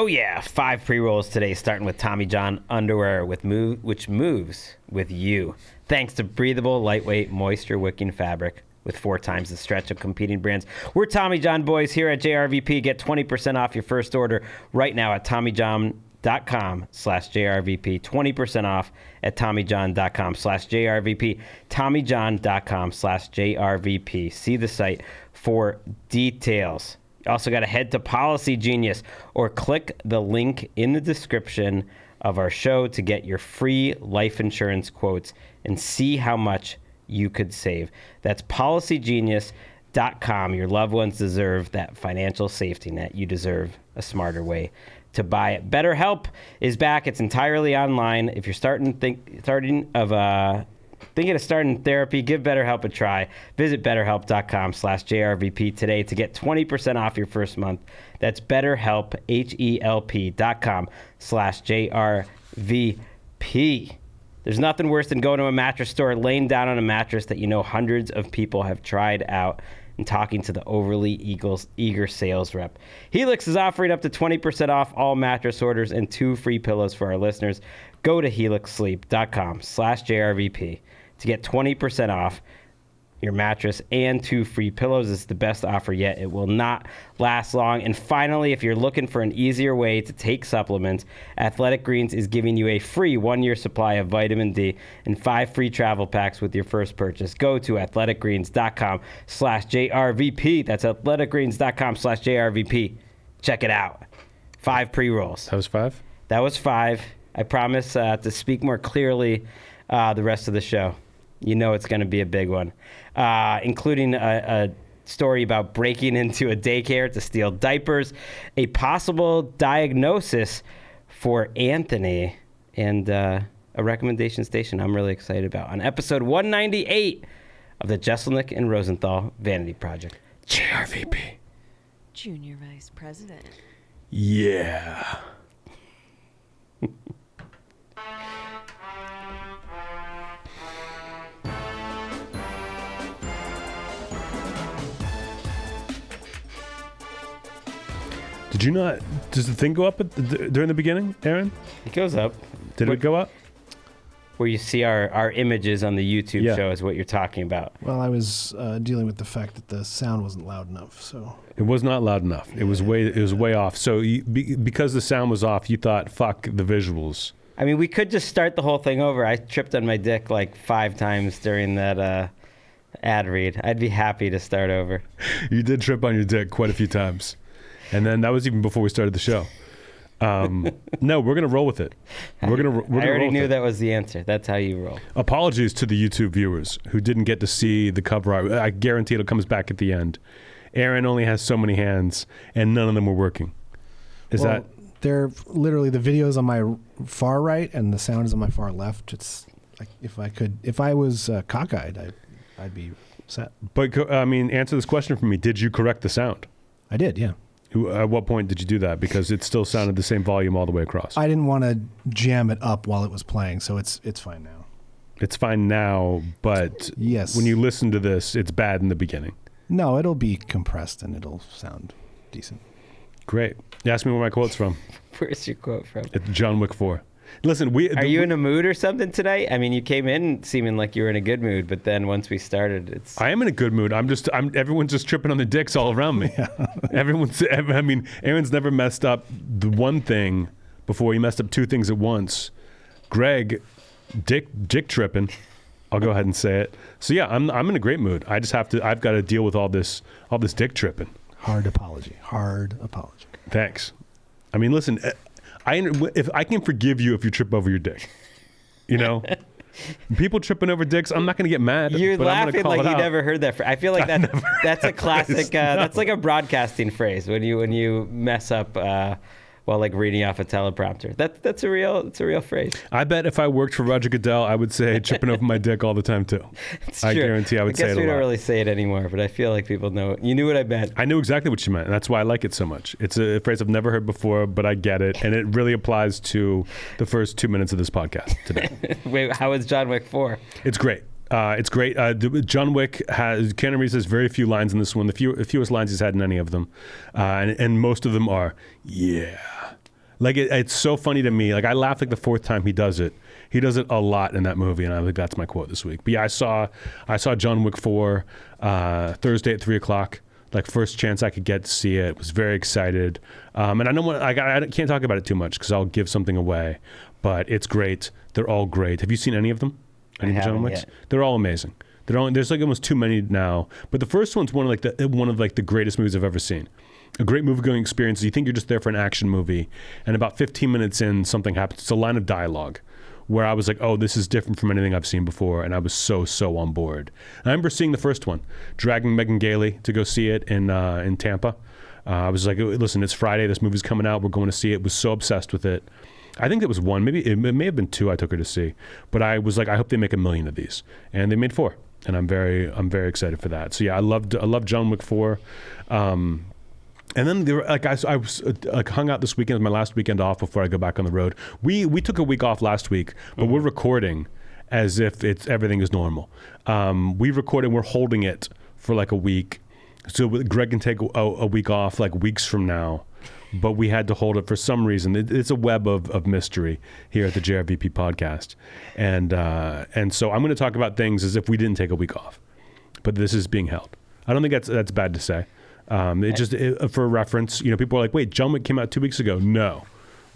Oh yeah, 5 pre-rolls today, starting with Tommy John underwear which moves with you. Thanks to breathable, lightweight, moisture-wicking fabric with 4 times the stretch of competing brands. We're Tommy John boys here at JRVP. Get 20% off your first order right now at TommyJohn.com/JRVP. 20% off at TommyJohn.com/JRVP. TommyJohn.com/JRVP. See the site for details. You also got to head to Policy Genius or click the link in the description of our show to get your free life insurance quotes and see how much you could save. That's policygenius.com. Your loved ones deserve that financial safety net. You deserve a smarter way to buy it. BetterHelp is back. It's entirely online. If you're thinking of starting therapy, give BetterHelp a try. Visit BetterHelp.com/JRVP today to get 20% off your first month. That's BetterHelp, HELP.com/JRVP. There's nothing worse than going to a mattress store, laying down on a mattress that you know hundreds of people have tried out, and talking to the overly eager sales rep. Helix is offering up to 20% off all mattress orders and 2 free pillows for our listeners. Go to helixsleep.com/JRVP to get 20% off your mattress and 2 free pillows. It's the best offer yet. It will not last long. And finally, if you're looking for an easier way to take supplements, Athletic Greens is giving you a free 1-year supply of vitamin D and 5 free travel packs with your first purchase. Go to athleticgreens.com/JRVP. That's athleticgreens.com/JRVP. Check it out. 5 pre-rolls. That was 5? That was 5. I promise to speak more clearly the rest of the show. You know it's going to be a big one, including a story about breaking into a daycare to steal diapers, a possible diagnosis for Anthony, and a recommendation station I'm really excited about on episode 198 of the Jeselnik and Rosenthal Vanity Project. JRVP. Junior Vice President. Yeah. Did you not? Does the thing go up during the beginning, Aaron? It goes up. Did it go up? Where you see our images on the YouTube show is what you're talking about. Well, I was dealing with the fact that the sound wasn't loud enough, so. It was not loud enough. It was way off. So because the sound was off, you thought, fuck the visuals. I mean, we could just start the whole thing over. I tripped on my dick like 5 times during that ad read. I'd be happy to start over. You did trip on your dick quite a few times. And then that was even before we started the show. No, we're going to roll with it. I already knew that was the answer. That's how you roll. Apologies to the YouTube viewers who didn't get to see the cover art. I guarantee it comes back at the end. Aaron only has so many hands, and none of them were working. They're literally, the video's on my far right, and the sound is on my far left. It's like, if I was cockeyed, I'd be set. But, answer this question for me. Did you correct the sound? I did, yeah. At what point did you do that? Because it still sounded the same volume all the way across. I didn't want to jam it up while it was playing, so it's fine now. It's fine now, but yes, when you listen to this, it's bad in the beginning. No, it'll be compressed and it'll sound decent. Great. You asked me where my quote's from. Where's your quote from? It's John Wick 4. Listen, are you in a mood or something tonight? I mean, you came in seeming like you were in a good mood, but then once we started, I am in a good mood. Everyone's just tripping on the dicks all around me. Yeah. Aaron's never messed up the one thing before. He messed up 2 things at once. Greg, dick tripping. I'll go ahead and say it. So yeah, I'm in a great mood. I've got to deal with all this dick tripping. Hard apology. Thanks. I mean, listen, if I can forgive you if you trip over your dick, you know, people tripping over dicks, I'm not going to get mad. You're laughing like you never heard that. I feel like that's a classic. That's like a broadcasting phrase when you mess up while like reading off a teleprompter. That's a real phrase. I bet if I worked for Roger Goodell, I would say tripping over my dick all the time too. I guarantee I would say it a lot. I guess we don't really say it anymore, but I feel like people know it. You knew what I meant. I knew exactly what you meant, and that's why I like it so much. It's a phrase I've never heard before, but I get it, and it really applies to the first 2 minutes of this podcast today. Wait, how is John Wick 4? It's great. It's great. John Wick Keanu Reeves has very few lines in this one. The fewest lines he's had in any of them, and most of them are, yeah. Like it's so funny to me. Like I laughed like the fourth time he does it. He does it a lot in that movie, and I think that's my quote this week. But yeah, I saw John Wick 4 Thursday at 3:00. Like first chance I could get to see it. Was very excited. And I don't want. I can't talk about it too much because I'll give something away. But it's great. They're all great. Have you seen any of them? Any of the John Wicks? They're all amazing. There's like almost too many now. But the first one's one of the greatest movies I've ever seen. A great movie-going experience. You think you're just there for an action movie, and about 15 minutes in, something happens. It's a line of dialogue where I was like, oh, this is different from anything I've seen before, and I was so on board. I remember seeing the first one, dragging Megan Gailey to go see it in Tampa. I was like, listen, it's Friday. This movie's coming out. We're going to see it. Was so obsessed with it. I think it was one. Maybe it may have been two I took her to see. But I was like, I hope they make 1 million of these. And they made 4. And I'm very excited for that. So yeah, I loved John Wick 4. And then there, I was hung out this weekend. It was my last weekend off before I go back on the road. We took a week off last week, but we're recording as if everything is normal. We recorded. We're holding it for like a week, so Greg can take a week off like weeks from now. But we had to hold it for some reason. It's a web of mystery here at the JRVP podcast, and so I'm going to talk about things as if we didn't take a week off, but this is being held. I don't think that's bad to say. For reference, people are like, wait, John Wick came out 2 weeks ago. No,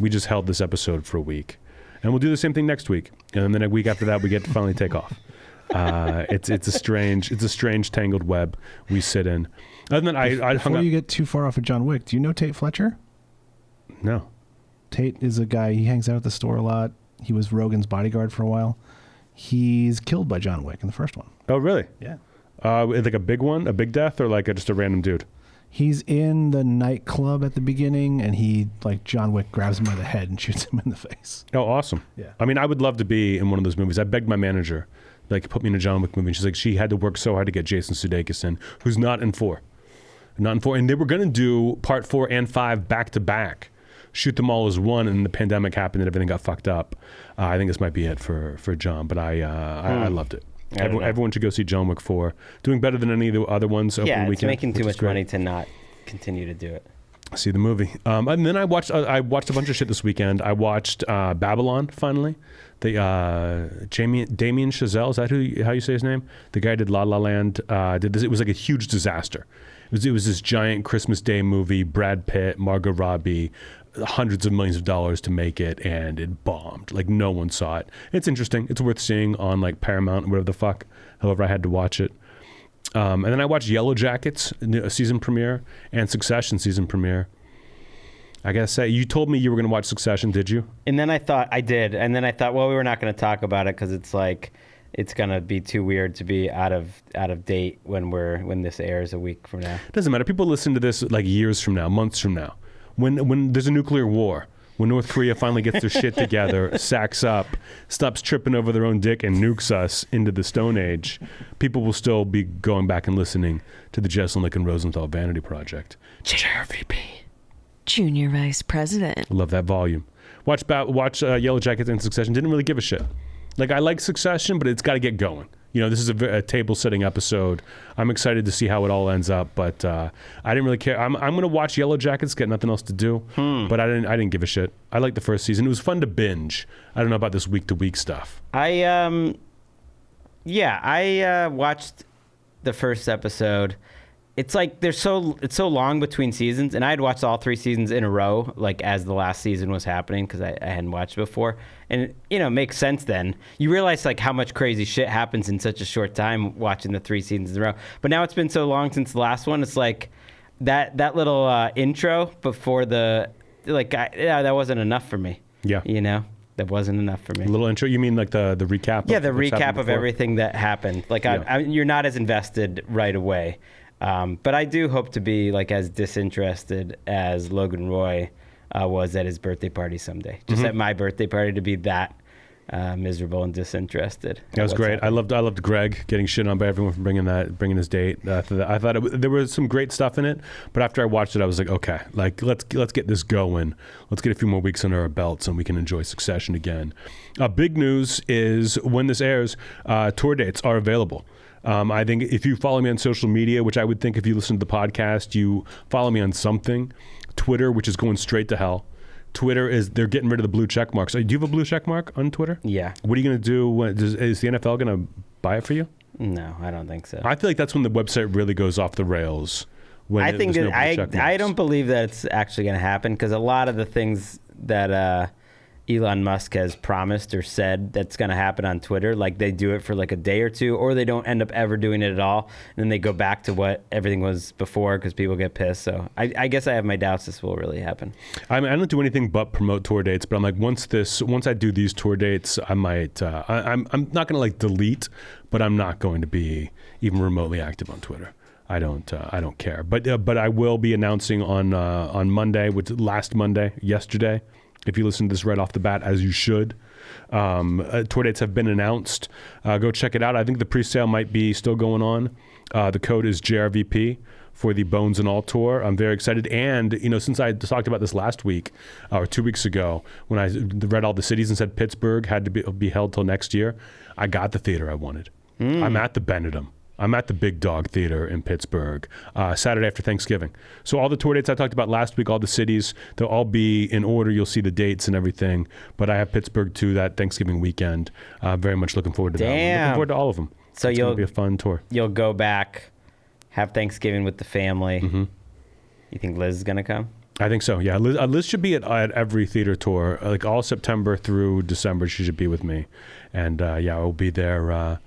we just held this episode for a week, and we'll do the same thing next week, and then a week after that we get to finally take off. It's a strange tangled web we sit in. Other than I hung Before up. you get too far off of John Wick, do you know Tate Fletcher? No. Tate is a guy, he hangs out at the store a lot. He was Rogan's bodyguard for a while. He's killed by John Wick in the first one. Oh, really? Yeah. Like a big one, a big death, or like just a random dude? He's in the nightclub at the beginning, and John Wick grabs him by the head and shoots him in the face. Oh, awesome. Yeah. I mean, I would love to be in one of those movies. I begged my manager, like, put me in a John Wick movie. And she's like, she had to work so hard to get Jason Sudeikis in, who's not in 4. Not in 4. And they were going to do part 4 and 5 back to back. Shoot them all as one, and the pandemic happened and everything got fucked up. I think this might be it for John, but I loved it. Everyone should go see John Wick 4. Doing better than any of the other ones. Yeah, it's making too much money to not continue to do it. See the movie. And then I watched a bunch of shit this weekend. I watched Babylon, finally. The Damien Chazelle, is that how you say his name? The guy who did La La Land. Did this. It was like a huge disaster. It was this giant Christmas Day movie, Brad Pitt, Margot Robbie, hundreds of millions of dollars to make it, and it bombed. Like, no one saw it. It's interesting. It's worth seeing on like Paramount, whatever the fuck. However, I had to watch it. And then I watched Yellow Jackets, a season premiere, and Succession season premiere. I gotta say, you told me you were going to watch Succession, did you? And then I thought, well, we were not going to talk about it because it's like, it's going to be too weird to be out of date when this airs a week from now. It doesn't matter. People listen to this like years from now, months from now. When there's a nuclear war, when North Korea finally gets their shit together, sacks up, stops tripping over their own dick and nukes us into the Stone Age, people will still be going back and listening to the Jeselnik and Rosenthal Vanity Project. JRVP. Junior Vice President. Love that volume. Watch Yellow Jackets and Succession. Didn't really give a shit. Like, I like Succession, but it's got to get going. This is a table-setting episode. I'm excited to see how it all ends up, but I didn't really care. I'm going to watch Yellow Jackets, got nothing else to do, but I didn't give a shit. I liked the first season. It was fun to binge. I don't know about this week-to-week stuff. I watched the first episode. It's like it's so long between seasons, and I had watched all 3 seasons in a row, like as the last season was happening, because I hadn't watched before, and it makes sense. Then you realize like how much crazy shit happens in such a short time watching the 3 seasons in a row. But now it's been so long since the last one. It's like that little intro before that wasn't enough for me. Yeah, that wasn't enough for me. A little intro. You mean like the recap? Yeah, the recap of everything that happened. Like you're not as invested right away. But I do hope to be like as disinterested as Logan Roy was at his birthday party someday. Just at my birthday party, to be that miserable and disinterested. That was great. Happening. I loved Greg getting shit on by everyone for bringing his date. I thought there was some great stuff in it, but after I watched it, I was like, okay, like let's get this going. Let's get a few more weeks under our belts and we can enjoy Succession again. Big news is when this airs, tour dates are available. I think if you follow me on social media, which I would think if you listen to the podcast, you follow me on something. Twitter, which is going straight to hell. Twitter they're getting rid of the blue check mark. So do you have a blue check mark on Twitter? Yeah. What are you going to do? Is the NFL going to buy it for you? No, I don't think so. I feel like that's when the website really goes off the rails. When I think there's no blue check I marks. don't believe that it's actually going to happen because a lot of the things that Elon Musk has promised or said that's going to happen on Twitter, like they do it for like a day or two, or they don't end up ever doing it at all, and then they go back to what everything was before because people get pissed. So I guess I have my doubts this will really happen. I don't do anything but promote tour dates, but I'm like once I do these tour dates, I might I'm not going to like delete, but I'm not going to be even remotely active on Twitter. I don't care, but I will be announcing on Monday, last Monday, yesterday. If you listen to this right off the bat, as you should, tour dates have been announced. Go check it out. I think the pre-sale might be still going on. The code is JRVP for the Bones and All tour. I'm very excited. And, since I talked about this last week or 2 weeks ago, when I read all the cities and said Pittsburgh had to be held till next year, I got the theater I wanted. I'm at the Benedum. I'm at the Big Dog Theater in Pittsburgh Saturday after Thanksgiving. So all the tour dates I talked about last week, all the cities, they'll all be in order. You'll see the dates and everything. But I have Pittsburgh too that Thanksgiving weekend. Very much looking forward to that. I'm looking forward to all of them. So it's going to be a fun tour. You'll go back, have Thanksgiving with the family. Mm-hmm. You think Liz is going to come? I think so, yeah. Liz should be at every theater tour. Like all September through December, she should be with me. And I'll be there.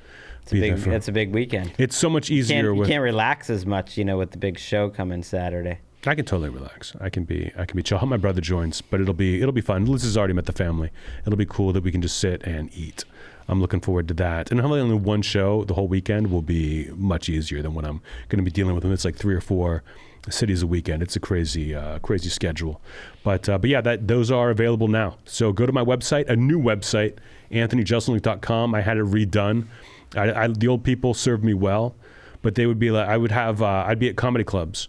It's a big weekend. It's so much easier. You can't relax as much, with the big show coming Saturday. I can totally relax. I can be chill. I hope my brother joins, but it'll be fun. Liz has already met the family. It'll be cool that we can just sit and eat. I'm looking forward to that. And having only one show the whole weekend will be much easier than what I'm going to be dealing with when it's like 3 or 4 cities a weekend. It's a crazy schedule. But yeah, those are available now. So go to my website, a new website, AnthonyJeselnik.com. I had it redone. The old people served me well, but they would be like, I'd be at comedy clubs,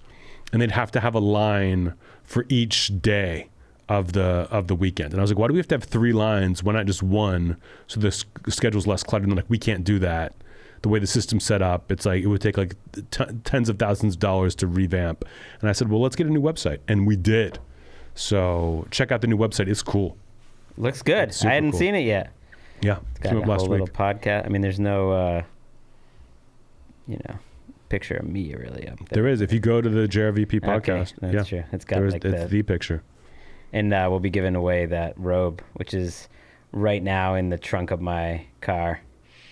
and they'd have to have a line for each day of the weekend. And I was like, why do we have to have 3 lines? Why not just one? So the schedule's less cluttered. And they're like, we can't do that. The way the system's set up, it's like it would take like tens of thousands of dollars to revamp. And I said, well, let's get a new website, and we did. So check out the new website. It's cool. Looks good. I hadn't seen it yet. Yeah, it's got a whole little podcast. I mean, there's no, picture of me really up there. There is. If you go to the JRVP podcast, that's true. It's got it's the picture. And we'll be giving away that robe, which is right now in the trunk of my car.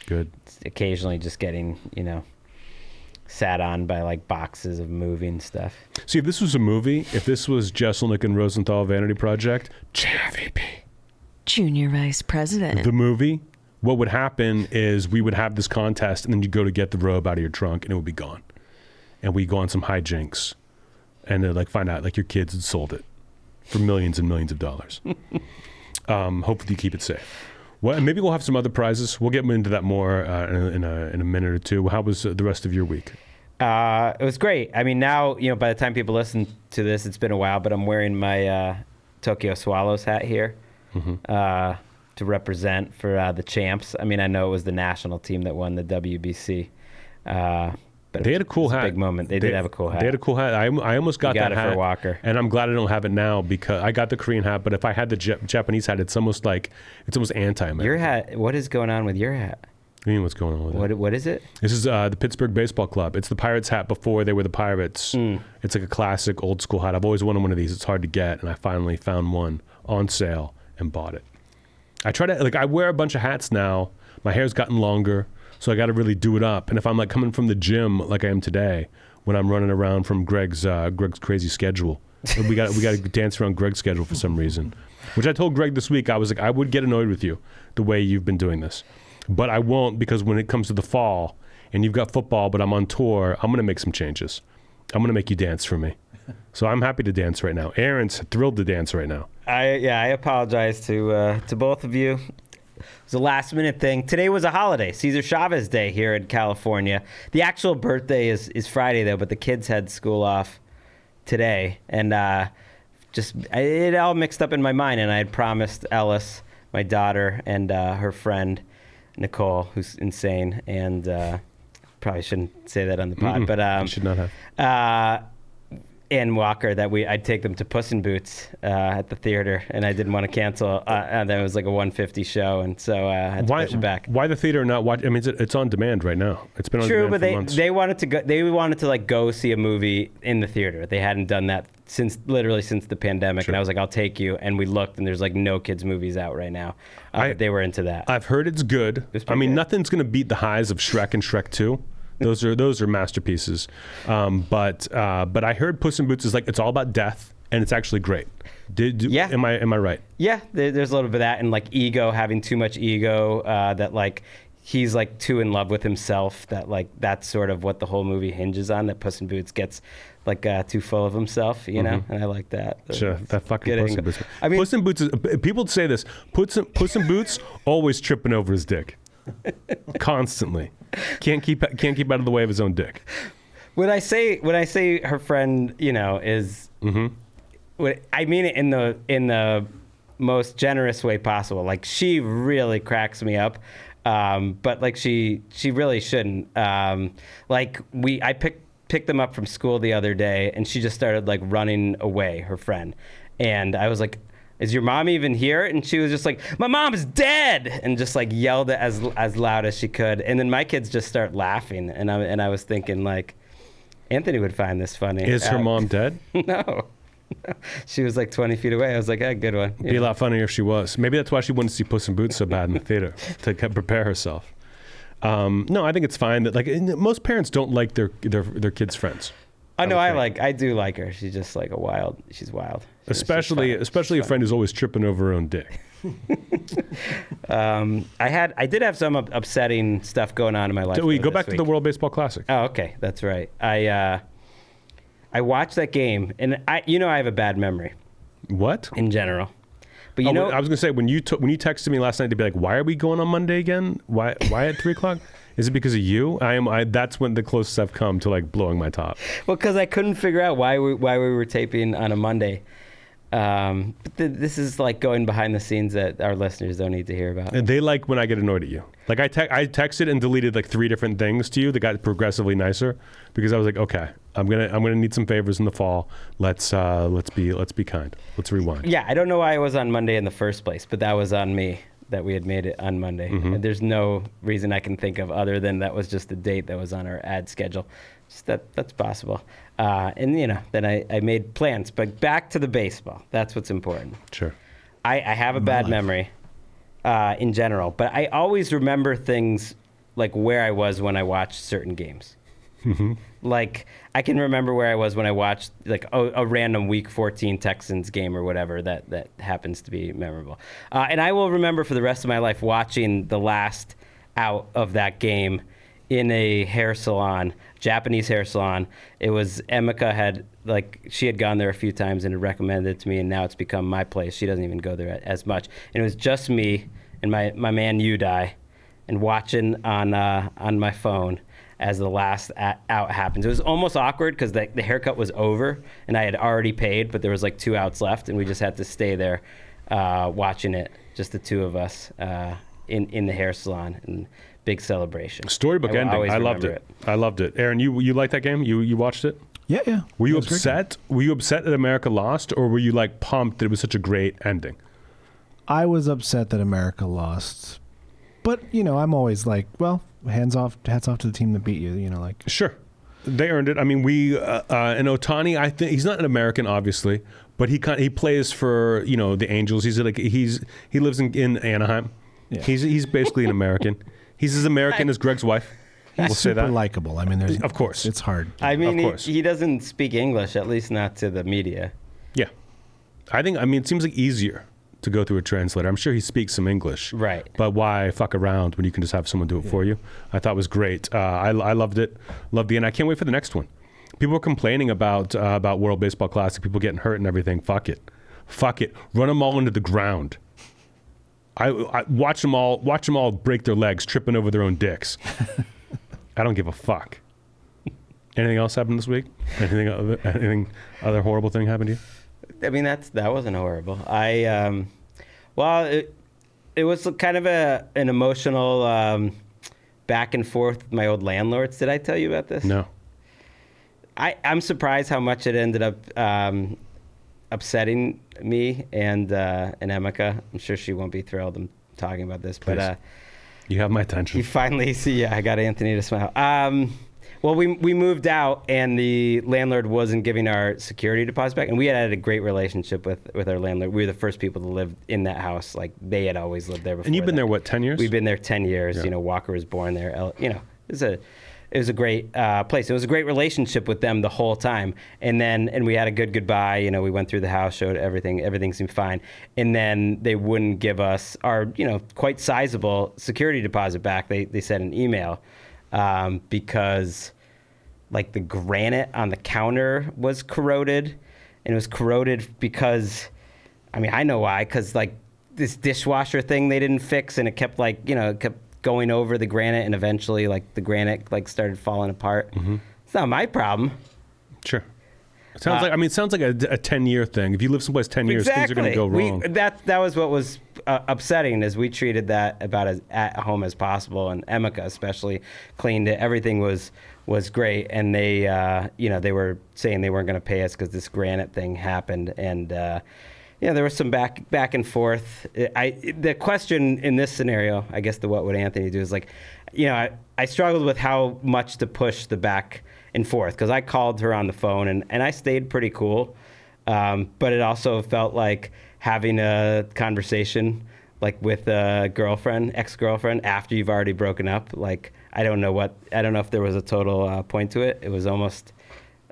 Good. It's occasionally just getting, sat on by like boxes of moving stuff. See, if this was a movie, if this was Jeselnik and Rosenthal Vanity Project, JRVP. Junior Vice President. The movie, what would happen is we would have this contest, and then you go to get the robe out of your trunk, and it would be gone. And we go on some hijinks, and like find out like your kids had sold it for millions and millions of dollars. Hopefully you keep it safe. Well, maybe we'll have some other prizes. We'll get into that more in a minute or two. How was the rest of your week? It was great. I mean, now, by the time people listen to this, it's been a while, but I'm wearing my Tokyo Swallows hat here. Mm-hmm. To represent for the champs. I mean, I know it was the national team that won the WBC, but they had a cool hat. A big moment. They did have a cool hat. They had a cool hat. I almost got that it hat for Walker, and I'm glad I don't have it now because I got the Korean hat. But if I had the Japanese hat, it's almost anti-American. Your hat. What is going on with your hat? I mean, what's going on with it? What is it? This is the Pittsburgh Baseball Club. It's the Pirates hat before they were the Pirates. It's like a classic old school hat. I've always wanted one of these. It's hard to get, and I finally found one on sale and bought it. I try to, I wear a bunch of hats now. My hair's gotten longer, so I got to really do it up. And if I'm coming from the gym like I am today, when I'm running around from Greg's crazy schedule, we got to dance around Greg's schedule for some reason. Which I told Greg this week, I was like, I would get annoyed with you the way you've been doing this, but I won't, because when it comes to the fall and you've got football, but I'm on tour, I'm going to make some changes. I'm going to make you dance for me. So I'm happy to dance right now. Aaron's thrilled to dance right now. I apologize to both of you. It was a last minute thing. Today was a holiday, Cesar Chavez Day here in California. The actual birthday is Friday though, but the kids had school off today, and it all mixed up in my mind. And I had promised Ellis, my daughter, and her friend Nicole, who's insane, and probably shouldn't say that on the pod, but you should not have. and Walker that I'd take them to Puss in Boots at the theater, and I didn't want to cancel. And then it was like a 150 show, and so I had to push it back. Why the theater not watch? I mean, it's on demand right now. It's been on True, demand but for months. they wanted to go. They wanted to like go see a movie in the theater. They hadn't done that literally since the pandemic. Sure. And I was like, I'll take you. And we looked, and there's like no kids movies out right now. But they were into that. I've heard it's good. I mean, nothing's gonna beat the highs of Shrek and Shrek 2. Those are masterpieces. But I heard Puss in Boots is like it's all about death, and it's actually great. Yeah. Am I right? Yeah, there's a little bit of that, and like ego, having too much ego, that like he's like too in love with himself. That like that's sort of what the whole movie hinges on. That Puss in Boots gets like too full of himself, you know, and I like that. Sure, that fucking Puss in Boots. I mean, Puss in Boots. People say this. Puss in Boots always tripping over his dick, constantly. Can't keep out of the way of his own dick. When I say her friend, you know, is I mean it in the most generous way possible. Like she really cracks me up, but like she really shouldn't. I picked them up from school the other day, and she just started like running away. Her friend, and I was like, is your mom even here? And she was just like, my mom is dead, and just like yelled it as loud as she could. And then my kids just start laughing, and I was thinking like, Anthony would find this funny. Is her mom dead? No. She was like 20 feet away. I was like, good one. It'd be a lot funnier if she was. Maybe that's why she wouldn't see Puss in Boots so bad in the theater, to prepare herself. No, I think it's fine that like most parents don't like their kids' friends. I know. I do like her. She's just like she's wild. Especially a friend who's always tripping over her own dick. I did have some upsetting stuff going on in my life. So we go back to the World Baseball Classic. Oh, okay, that's right. I watched that game, and I have a bad memory. What? In general, but I was gonna say when you texted me last night to be like, why are we going on Monday again? Why at 3:00? Is it because of you? That's when the closest I've come to like blowing my top. Well, because I couldn't figure out why we were taping on a Monday. But this is like going behind the scenes that our listeners don't need to hear about. And they like when I get annoyed at you. Like I texted and deleted like 3 different things to you that got progressively nicer because I was like, okay, I'm gonna need some favors in the fall. Let's be kind. Let's rewind. Yeah, I don't know why it was on Monday in the first place, but that was on me that we had made it on Monday. And there's no reason I can think of other than that was just the date that was on our ad schedule. Just that's possible. And then I made plans. But back to the baseball. That's what's important. Sure. I have a bad memory in general, but I always remember things like where I was when I watched certain games. Like I can remember where I was when I watched like a random Week 14 Texans game or whatever that happens to be memorable. And I will remember for the rest of my life watching the last out of that game in a hair salon, Japanese hair salon. It was Emeka she had gone there a few times and had recommended it to me, and now it's become my place. She doesn't even go there as much. And it was just me and my man Udai, and watching on my phone as the last out happens. It was almost awkward because the haircut was over and I had already paid, but there was like 2 outs left, and we just had to stay there watching it, just the two of us in the hair salon. And big celebration. Storybook ending. I loved it. I loved it. Aaron, you liked that game? You watched it? Yeah. Were you upset? Were you upset that America lost, or were you like pumped that it was such a great ending? I was upset that America lost, but I'm always like, well, hats off to the team that beat you. Like sure, they earned it. I mean, and Ohtani, I think he's not an American, obviously, but he plays for the Angels. He lives in Anaheim. Yeah. He's basically an American. He's as American as Greg's wife. He's we'll say super that. likable. I mean, of course, it's hard. I mean, he doesn't speak English, at least not to the media. Yeah, it seems like easier to go through a translator. I'm sure he speaks some English, right? But why fuck around when you can just have someone do it for you? I thought it was great. I loved it. Loved the end. I can't wait for the next one. People were complaining about World Baseball Classic, people getting hurt and everything. Fuck it. Run them all into the ground. I watch them all break their legs, tripping over their own dicks. I don't give a fuck. Anything else happened this week? Anything other horrible thing happened to you? I mean, that wasn't horrible. It was kind of an emotional back and forth with my old landlords. Did I tell you about this? No. I'm surprised how much it ended up upsetting me and Emeka. I'm sure she won't be thrilled I'm talking about this, Please. but You have my attention. you finally see. Yeah, I got Anthony to smile. Well, we moved out, and the landlord wasn't giving our security deposit back, and we had a great relationship with our landlord. We were the first people to live in that house. Like, they had always lived there before. And you've been that. there, what, 10 years? We've been there 10 years. Yeah. You know, Walker was born there. You know, it was a great place. It was a great relationship with them the whole time. And we had a good goodbye. You know, we went through the house, showed everything seemed fine. And then they wouldn't give us our, you know, quite sizable security deposit back. They sent an email because, like, the granite on the counter was corroded. And it was corroded because, I mean, I know why, because, like, this dishwasher thing they didn't fix, and it kept, like, you know, it kept going over the granite, and eventually, like, the granite, like, started falling apart. Mm-hmm. It's not my problem. Sure. It sounds like a 10-year thing. If you live someplace 10 years, things are going to go wrong. That was what was upsetting, is we treated that about as at home as possible, and Emeka especially cleaned it. Everything was great, and they, you know, they were saying they weren't going to pay us because this granite thing happened, and yeah, there was some back and forth. The question in this scenario, I guess, what would Anthony do is, like, you know, I struggled with how much to push the back and forth, because I called her on the phone, and I stayed pretty cool, but it also felt like having a conversation, like, with a ex-girlfriend, after you've already broken up. Like, I don't know if there was a total point to it. It was almost,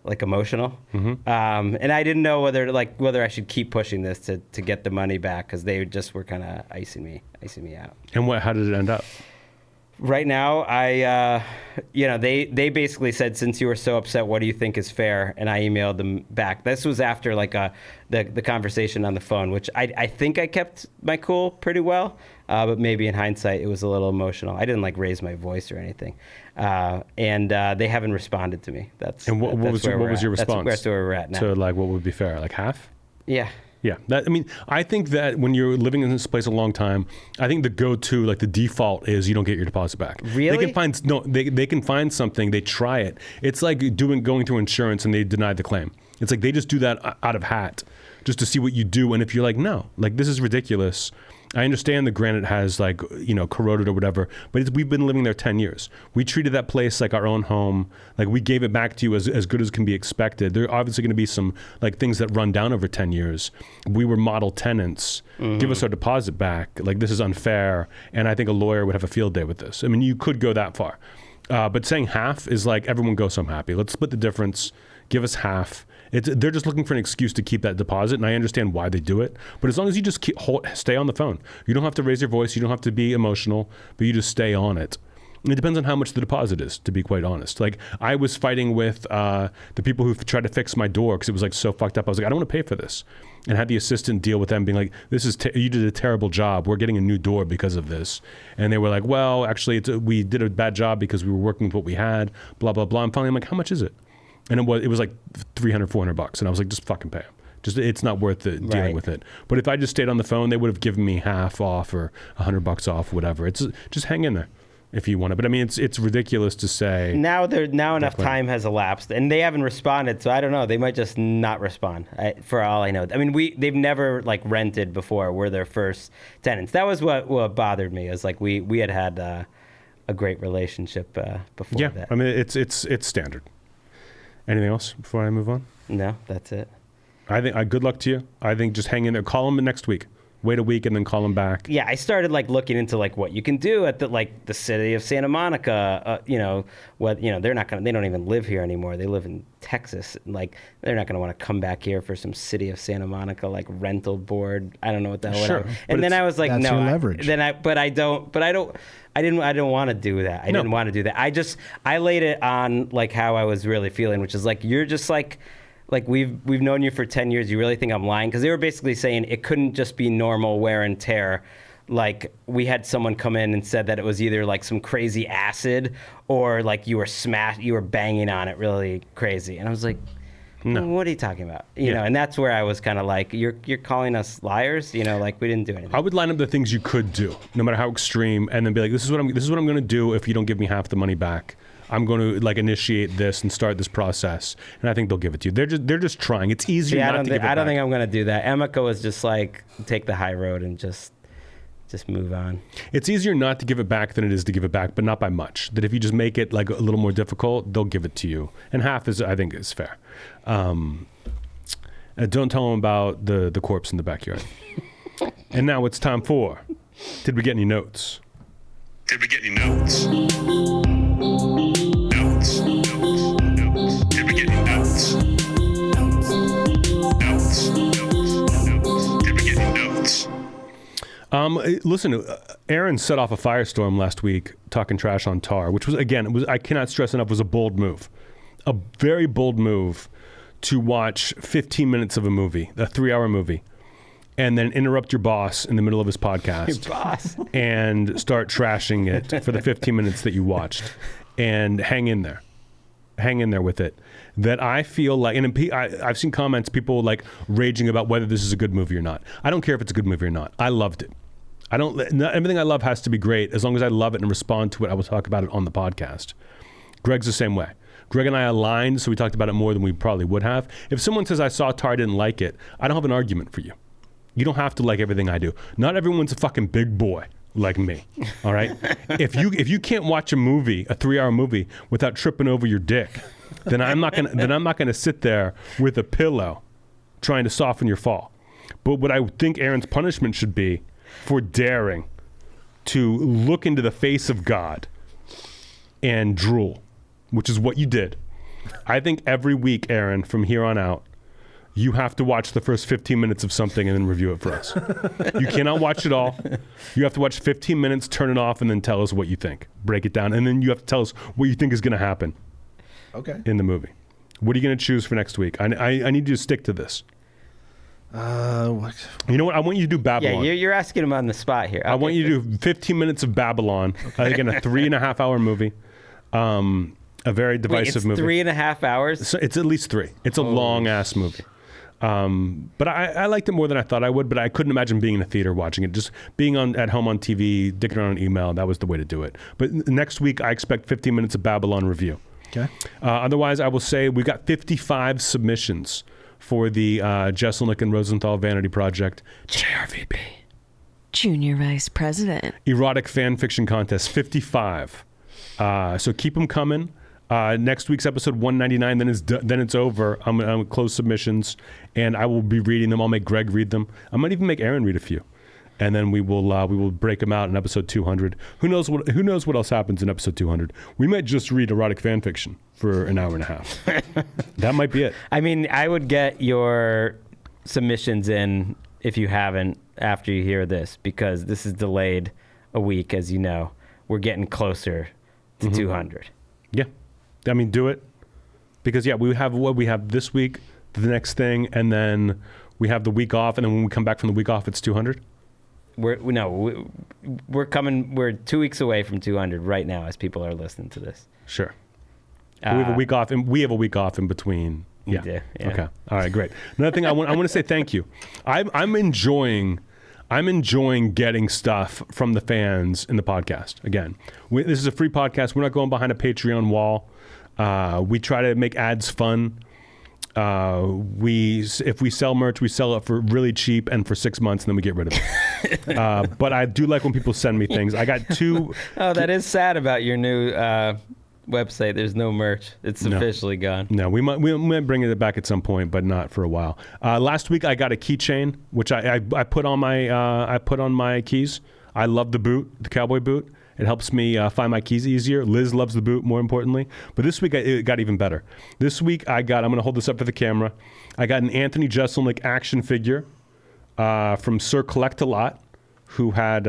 like, emotional. Mm-hmm. And I didn't know whether I should keep pushing this to get the money back, because they just were kind of icing me out. And how did it end up? Right now, you know, they basically said, since you were so upset, what do you think is fair? And I emailed them back. This was after, like, the conversation on the phone, which I think I kept my cool pretty well, but maybe in hindsight it was a little emotional. I didn't, like, raise my voice or anything, and they haven't responded to me. What was your response? That's where we're at now. So, like, what would be fair? Like half? Yeah. Yeah, I think that when you're living in this place a long time, I think the go-to, like, the default is you don't get your deposit back. Really? They can find something. They try it. It's like going through insurance and they deny the claim. It's like they just do that out of hat, just to see what you do. And if you're like, no, like, this is ridiculous. I understand the granite has, like, you know, corroded or whatever, but we've been living there 10 years. We treated that place like our own home. Like, we gave it back to you as good as can be expected. There are obviously going to be some, like, things that run down over 10 years. We were model tenants. Mm-hmm. Give us our deposit back. Like, this is unfair. And I think a lawyer would have a field day with this. I mean, you could go that far. But saying half is like, everyone goes, so I'm happy. Let's split the difference. Give us half. They're just looking for an excuse to keep that deposit, and I understand why they do it. But as long as you just stay on the phone, you don't have to raise your voice, you don't have to be emotional, but you just stay on it. And it depends on how much the deposit is, to be quite honest. Like, I was fighting with the people who tried to fix my door because it was, like, so fucked up. I was like, I don't want to pay for this, and had the assistant deal with them, being like, "This is you did a terrible job. We're getting a new door because of this." And they were like, "Well, actually, we did a bad job because we were working with what we had." Blah blah blah. And finally, I'm like, "How much is it?" And it was like $300, $400, and I was like, just fucking pay them. Just, it's not worth it dealing with it. But if I just stayed on the phone, they would have given me half off or $100 off, whatever. It's just hang in there if you want to. But I mean, it's ridiculous to say. Now enough time has elapsed, and they haven't responded. So I don't know. They might just not respond. For all I know. I mean, they've never, like, rented before. We're their first tenants. That was what bothered me. Is, like, we had a great relationship before that. Yeah, I mean, it's standard. Anything else before I move on? No, that's it. I think good luck to you. I think just hang in there. Call them next week. Wait a week and then call them back. Yeah, I started, like, looking into, like, what you can do at the city of Santa Monica. You know, they don't even live here anymore. They live in Texas. Like, they're not gonna want to come back here for some city of Santa Monica, like, rental board. I don't know what the hell. Sure, and then I was like, that's no. your leverage. I didn't want to do that. I didn't want to do that. I laid it on, like, how I was really feeling, which is, like, you're just like we've known you for 10 years. You really think I'm lying? Because they were basically saying it couldn't just be normal wear and tear. Like, we had someone come in and said that it was either, like, some crazy acid or, like, you were banging on it really crazy. And I was like, no. What are you talking about? You know, and that's where I was kind of like, you're calling us liars? You know, like, we didn't do anything. I would line up the things you could do, no matter how extreme, and then be like, this is what I'm going to do if you don't give me half the money back. I'm going to like initiate this and start this process, and I think they'll give it to you. They're just trying. It's easier Yeah, not to give it back. I don't think I'm going to do that. Emika was just like, take the high road and just move on. It's easier not to give it back than it is to give it back, but not by much. That if you just make it like a little more difficult, they'll give it to you, and half is, I think, is fair. Don't tell them about the corpse in the backyard. And now it's time for Did We Get Any Notes? Did we get any notes? Notes. Did we get any notes? Notes. Did we get any notes? Listen, Aaron set off a firestorm last week talking trash on Tar, which was, again, I cannot stress enough, was a bold move. A very bold move to watch 15 minutes of a movie, a 3-hour movie, and then interrupt your boss in the middle of his podcast. Your boss. And start trashing it for the 15 minutes that you watched. And hang in there. Hang in there with it. That I feel like, and I've seen comments, people like raging about whether this is a good movie or not. I don't care if it's a good movie or not. I loved it. Not everything I love has to be great. As long as I love it and respond to it, I will talk about it on the podcast. Greg's the same way. Greg and I aligned, so we talked about it more than we probably would have. If someone says I saw Tar, didn't like it, I don't have an argument for you. You don't have to like everything I do. Not everyone's a fucking big boy like me. All right? If you can't watch a movie, a 3-hour movie, without tripping over your dick, then I'm not gonna sit there with a pillow trying to soften your fall. But what I think Aaron's punishment should be for daring to look into the face of God and drool, which is what you did. I think every week, Aaron, from here on out, you have to watch the first 15 minutes of something and then review it for us. You cannot watch it all. You have to watch 15 minutes, turn it off, and then tell us what you think. Break it down, and then you have to tell us what you think is going to happen in the movie. What are you going to choose for next week? I need you to stick to this. What? You know what? I want you to do Babylon. Yeah, you're asking him on the spot here. I want you to do 15 minutes of Babylon. I think in a 3.5-hour movie. A very divisive movie. 3.5 hours? So it's at least 3. It's a long-ass movie. But I liked it more than I thought I would, but I couldn't imagine being in a theater watching it. Just being at home on TV, dicking around on email, that was the way to do it. But next week, I expect 15 minutes of Babylon review. Okay. Otherwise, I will say we've got 55 submissions for the Jeselnik and Rosenthal Vanity Project. JRVP. Junior Vice President. Erotic fan fiction contest, 55. So keep them coming. Next week's episode 199, then it's over. I'm gonna close submissions, and I will be reading them. I'll make Greg read them. I might even make Aaron read a few, and then we will break them out in episode 200. Who knows what else happens in episode 200? We might just read erotic fan fiction for an hour and a half. That might be it. I mean, I would get your submissions in if you haven't after you hear this, because this is delayed a week, as you know. We're getting closer to 200. Yeah. I mean, do it. Because, yeah, we have what we have this week, the next thing, and then we have the week off, and then when we come back from the week off, it's 200? We're 2 weeks away from 200 right now as people are listening to this. Sure. We have a week off, and we have a week off in between. You Yeah. do, yeah. Okay. All right, great. Another thing I want to say thank you. I'm enjoying getting stuff from the fans in the podcast. Again, this is a free podcast. We're not going behind a Patreon wall. We try to make ads fun. If we sell merch, we sell it for really cheap and for 6 months, and then we get rid of it. But I do like when people send me things. I got 2. Oh, that is sad about your new website. There's no merch. It's officially gone. No, we might bring it back at some point, but not for a while. Last week I got a keychain, which I put on my keys. I love the boot, the cowboy boot. It helps me find my keys easier. Liz loves the boot, more importantly. But this week it got even better. This week I'm going to hold this up for the camera. I got an Anthony Jeselnik action figure from Sir Collect-A-Lot, who had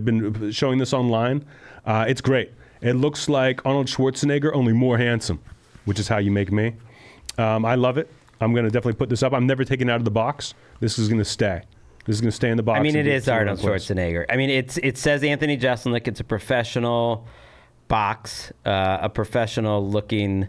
been showing this online. It's great. It looks like Arnold Schwarzenegger, only more handsome, which is how you make me. I love it. I'm going to definitely put this up. I'm never taking it out of the box. This is going to stay. This is going to stay in the box. I mean, it is Arnold Schwarzenegger. I mean, it says Anthony Jeselnik. It's a professional box, a professional looking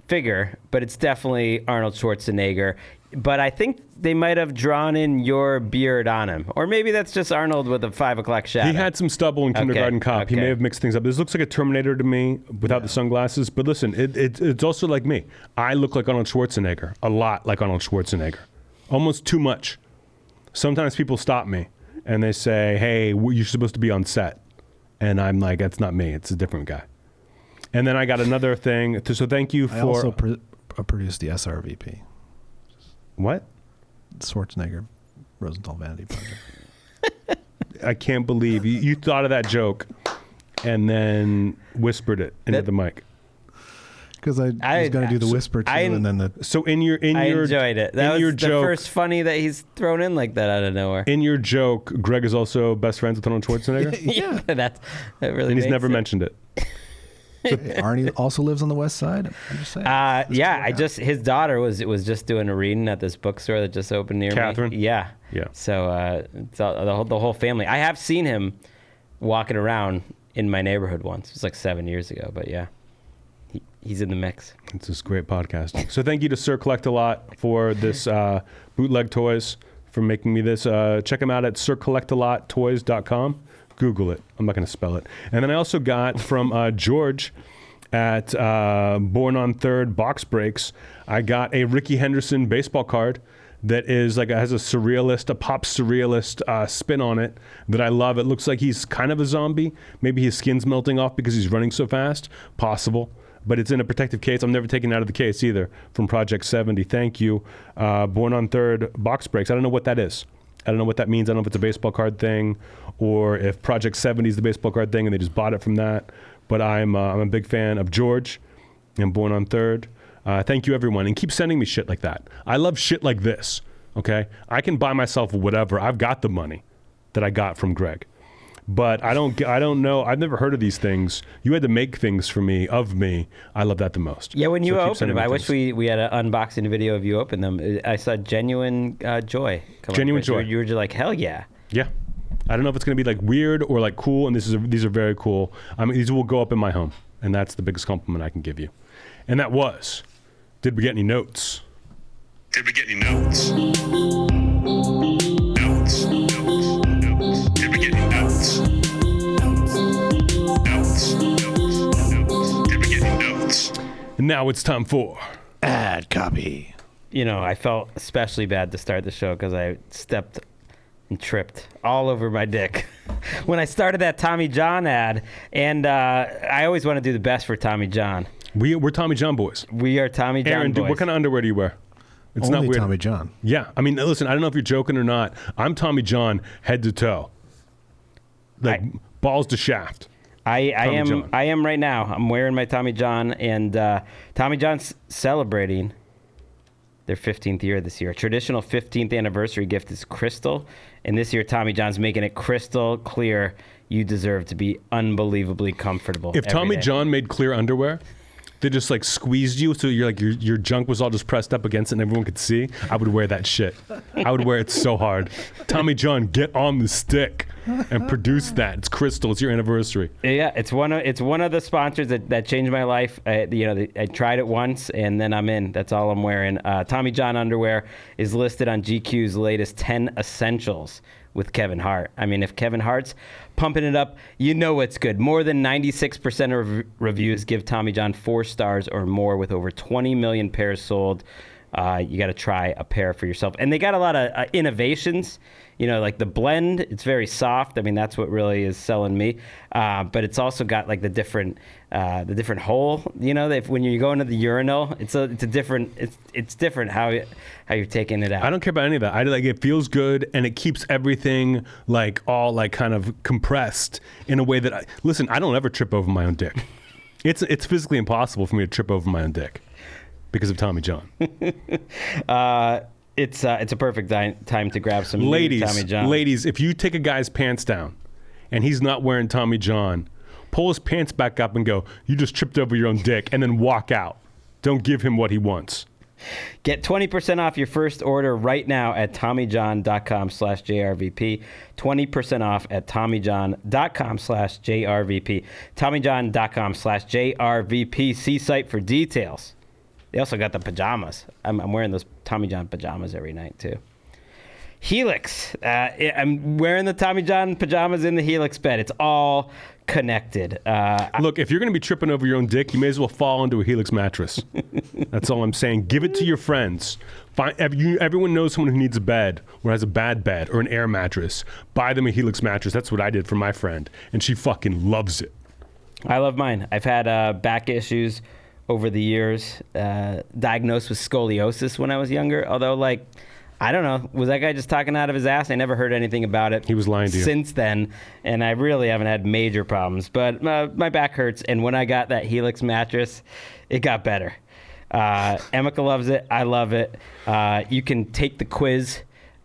figure, but it's definitely Arnold Schwarzenegger. but I think they might have drawn in your beard on him. Or maybe that's just Arnold with a 5 o'clock shadow. He had some stubble in Kindergarten Cop. He may have mixed things up. This looks like a Terminator to me without the sunglasses. But listen, it's also like me. I look like Arnold Schwarzenegger, a lot like Arnold Schwarzenegger, almost too much. Sometimes people stop me and they say, hey, you're supposed to be on set. And I'm like, that's not me. It's a different guy. And then I got another thing. So thank you for... I also produced the SRVP. What? Schwarzenegger Rosenthal Vanity Project. I can't believe you thought of that joke and then whispered it into the mic. Because I was going to do the whisper too, and then the... So I enjoyed it. That was your the joke, first funny that he's thrown in like that out of nowhere. In your joke, Greg is also best friends with Arnold Schwarzenegger? Yeah, that really. And he's makes never it. mentioned it. Arnie also lives on the west side. I'm just saying. His daughter was just doing a reading at this bookstore that just opened near Catherine? me. Yeah. Yeah. So it's all, the whole family. I have seen him walking around in my neighborhood once. It was like 7 years ago, but yeah. He's in the mix. It's this great podcast. So thank you to Sir Collect a Lot for this bootleg toys, for making me this. Check him out at sircollectalottoys.com. Google it. I'm not going to spell it. And then I also got from George at Born on Third Box Breaks, I got a Ricky Henderson baseball card that is like has a pop surrealist spin on it that I love. It looks like he's kind of a zombie. Maybe his skin's melting off because he's running so fast. Possible. But it's in a protective case. I'm never taking it out of the case either. From Project 70. Thank you. Born on Third Box Breaks. I don't know what that is. I don't know what that means. I don't know if it's a baseball card thing or if Project 70 is the baseball card thing and they just bought it from that. But I'm a big fan of George and Born on Third. Thank you, everyone. And keep sending me shit like that. I love shit like this, okay? I can buy myself whatever. I've got the money that I got from Greg. But I don't know. I've never heard of these things. You had to make things for me, of me. I love that the most. Yeah, when you So keep opened sending them, me I wish things. we had an unboxing video of you open them. I saw genuine joy. Genuine joy. You were just like, hell yeah. Yeah. I don't know if it's going to be like weird or like cool, and these are very cool. I mean, these will go up in my home, and that's the biggest compliment I can give you. And that was, did we get any notes? Did we get any notes? Notes. Did we get any notes? Notes. Did we get any notes? And now it's time for... Ad copy. You know, I felt especially bad to start the show because I stepped and tripped all over my dick when I started that Tommy John ad. And I always want to do the best for Tommy John. We're Tommy John boys. We are Tommy John Aaron, boys. what kind of underwear do you wear? It's Only not weird. Tommy John. Yeah. I mean, listen, I don't know if you're joking or not. I'm Tommy John head to toe. Like balls to shaft. I John. am right now. I'm wearing my Tommy John, and Tommy John's celebrating their 15th year this year. A traditional 15th anniversary gift is crystal, and this year Tommy John's making it crystal clear you deserve to be unbelievably comfortable. If every Tommy day. John made clear underwear, they just like squeezed you so you're like your junk was all just pressed up against it and everyone could see, I would wear that shit. I would wear it so hard. Tommy John, get on the stick and produce that. It's crystal. It's your anniversary. Yeah, it's one of the sponsors that changed my life. I tried it once and then I'm in. That's all I'm wearing. Tommy John underwear is listed on GQ's latest 10 essentials with Kevin Hart. I mean, if Kevin Hart's pumping it up, you know it's good. More than 96% of reviews give Tommy John 4 stars or more, with over 20 million pairs sold. You got to try a pair for yourself. And they got a lot of innovations. You know, like the blend, it's very soft. I mean, that's what really is selling me. But it's also got like the different hole. You know, when you go into the urinal, it's different how you're taking it out. I don't care about any of that. I like it feels good and it keeps everything like all like kind of compressed in a way that I don't ever trip over my own dick. It's physically impossible for me to trip over my own dick because of Tommy John. It's a perfect time to grab some new Tommy John. Ladies, if you take a guy's pants down and he's not wearing Tommy John, pull his pants back up and go, you just tripped over your own dick, and then walk out. Don't give him what he wants. Get 20% off your first order right now at TommyJohn.com/JRVP. 20% off at TommyJohn.com/JRVP. TommyJohn.com/JRVP. See site for details. They also got the pajamas. I'm wearing those Tommy John pajamas every night too. Helix. I'm wearing the Tommy John pajamas in the Helix bed. It's all connected. Look, if you're going to be tripping over your own dick, you may as well fall into a Helix mattress. That's all I'm saying. Give it to your friends. Everyone knows someone who needs a bed or has a bad bed or an air mattress. Buy them a Helix mattress. That's what I did for my friend, and she fucking loves it. I love mine. I've had back issues over the years, diagnosed with scoliosis when I was younger, although, like, I don't know. Was that guy just talking out of his ass? I never heard anything about it. He was lying to you. Since then, and I really haven't had major problems. But my back hurts, and when I got that Helix mattress, it got better. Emeka loves it. I love it. You can take the quiz,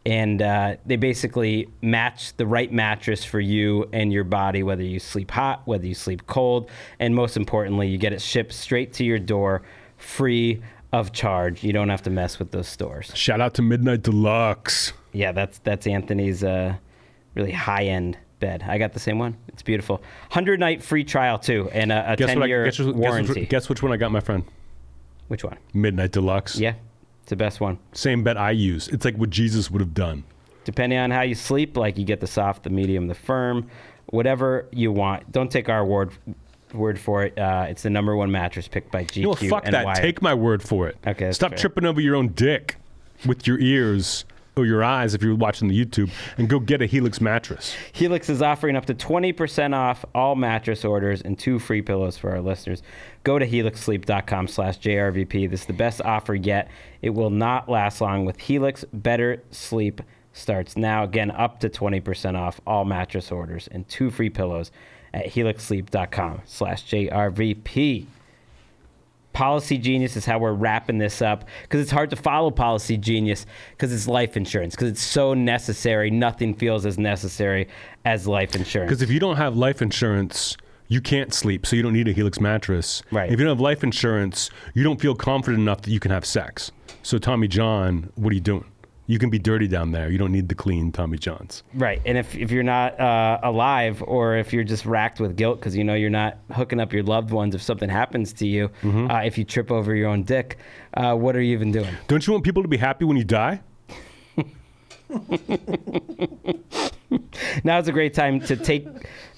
and they basically match the right mattress for you and your body, whether you sleep hot, whether you sleep cold, and most importantly, you get it shipped straight to your door, free of charge. You don't have to mess with those stores. Shout out to Midnight Deluxe. Yeah, that's Anthony's really high-end bed. I got the same one. It's beautiful. 100-night free trial too, and a 10-year warranty. Guess which one I got, my friend? Which one? Midnight Deluxe. Yeah, it's the best one. Same bed I use. It's like what Jesus would have done. Depending on how you sleep, like you get the soft, the medium, the firm, whatever you want. Don't take our word for it. It's the #1 mattress picked by GQ. You know, fuck and that. Wired. Take my word for it. Okay, that's Stop fair. tripping over your own dick with your ears or your eyes if you're watching the YouTube, and go get a Helix mattress. Helix is offering up to 20% off all mattress orders and 2 free pillows for our listeners. Go to helixsleep.com/JRVP. This is the best offer yet. It will not last long with Helix. Better sleep starts now. Again, up to 20% off all mattress orders and 2 free pillows at helixsleep.com/JRVP. Policy Genius is how we're wrapping this up, because it's hard to follow Policy Genius because it's life insurance, because it's so necessary. Nothing feels as necessary as life insurance. Because if you don't have life insurance, you can't sleep, so you don't need a Helix mattress. Right. If you don't have life insurance, you don't feel confident enough that you can have sex. So Tommy John, what are you doing? You can be dirty down there. You don't need the clean Tommy Johns. Right, and if you're not alive, or if you're just racked with guilt because you know you're not hooking up your loved ones if something happens to you, if you trip over your own dick, what are you even doing? Don't you want people to be happy when you die? Now is a great time to take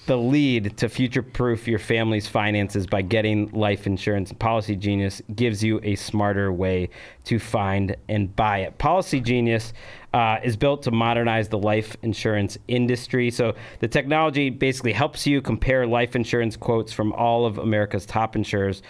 the lead to future-proof your family's finances by getting life insurance. Policy Genius gives you a smarter way to find and buy it. Policy Genius is built to modernize the life insurance industry. So the technology basically helps you compare life insurance quotes from all of America's top insurers,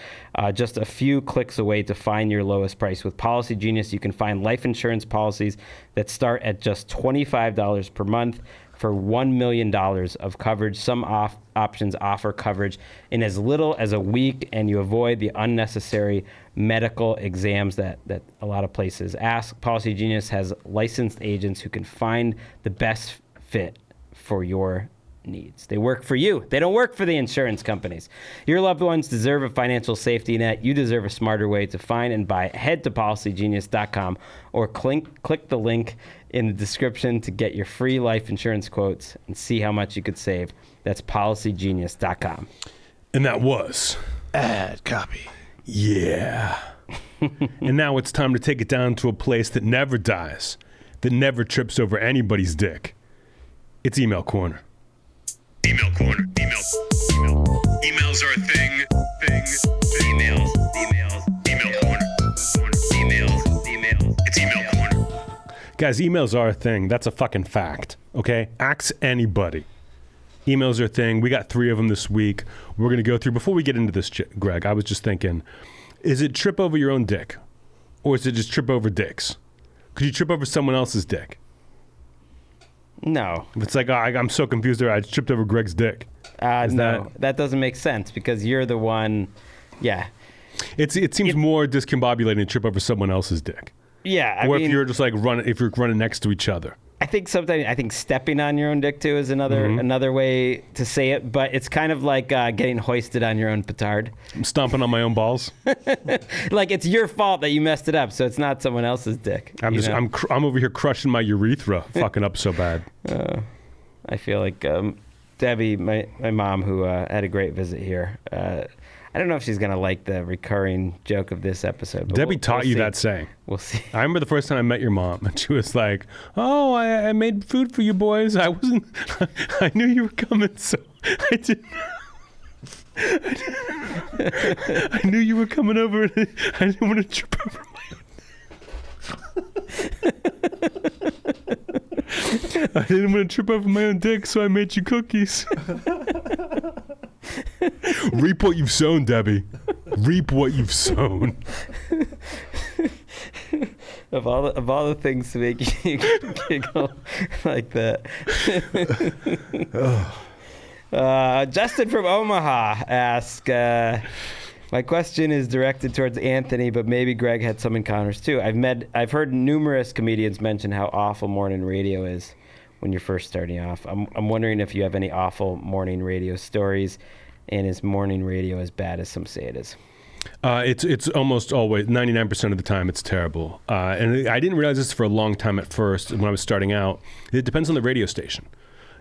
just a few clicks away to find your lowest price. With Policy Genius, you can find life insurance policies that start at just $25 per month for $1 million of coverage. Some options offer coverage in as little as a week, and you avoid the unnecessary medical exams that a lot of places ask. Policy Genius has licensed agents who can find the best fit for your needs. They work for you. They don't work for the insurance companies. Your loved ones deserve a financial safety net. You deserve a smarter way to find and buy. Head to policygenius.com or click the link in the description to get your free life insurance quotes and see how much you could save. That's policygenius.com. And that was Ad copy. Yeah. And now it's time to take it down to a place that never dies, that never trips over anybody's dick. It's Email Corner. Email corner. Emails are a thing. Email corner. Emails. It's email corner. Guys, emails are a thing. That's a fucking fact, okay? Ask anybody. Emails are a thing. We got 3 of them this week. We're going to go through. Before we get into this, Greg, I was just thinking, is it trip over your own dick? Or is it just trip over dicks? Could you trip over someone else's dick? No. It's like, I'm so confused there. I tripped over Greg's dick. No, that doesn't make sense because you're the one. Yeah. It seems more discombobulating to trip over someone else's dick. Yeah. Or if you're just like if you're running next to each other. I think sometimes stepping on your own dick too is another way to say it, but it's kind of like getting hoisted on your own petard. I'm stomping on my own balls. Like it's your fault that you messed it up, so it's not someone else's dick. I'm over here crushing my urethra, fucking up so bad. I feel like Debbie, my mom, who had a great visit here. I I don't know if she's gonna like the recurring joke of this episode. But Debbie taught you see. that saying. We'll see. I remember the first time I met your mom, and she was like, "Oh, I made food for you boys. I wasn't. I knew you were coming, so I didn't." I knew you were coming over, and I didn't want to trip over I didn't want to trip over my own dick, so I made you cookies. Reap what you've sown, Debbie. Reap what you've sown. Of all the things to make you giggle like that. Justin from Omaha asks, my question is directed towards Anthony, but maybe Greg had some encounters too. I've heard numerous comedians mention how awful morning radio is when you're first starting off. I'm wondering if you have any awful morning radio stories, and is morning radio as bad as some say it is? It's almost always 99% of the time it's terrible. And I didn't realize this for a long time at first when I was starting out. It depends on the radio station.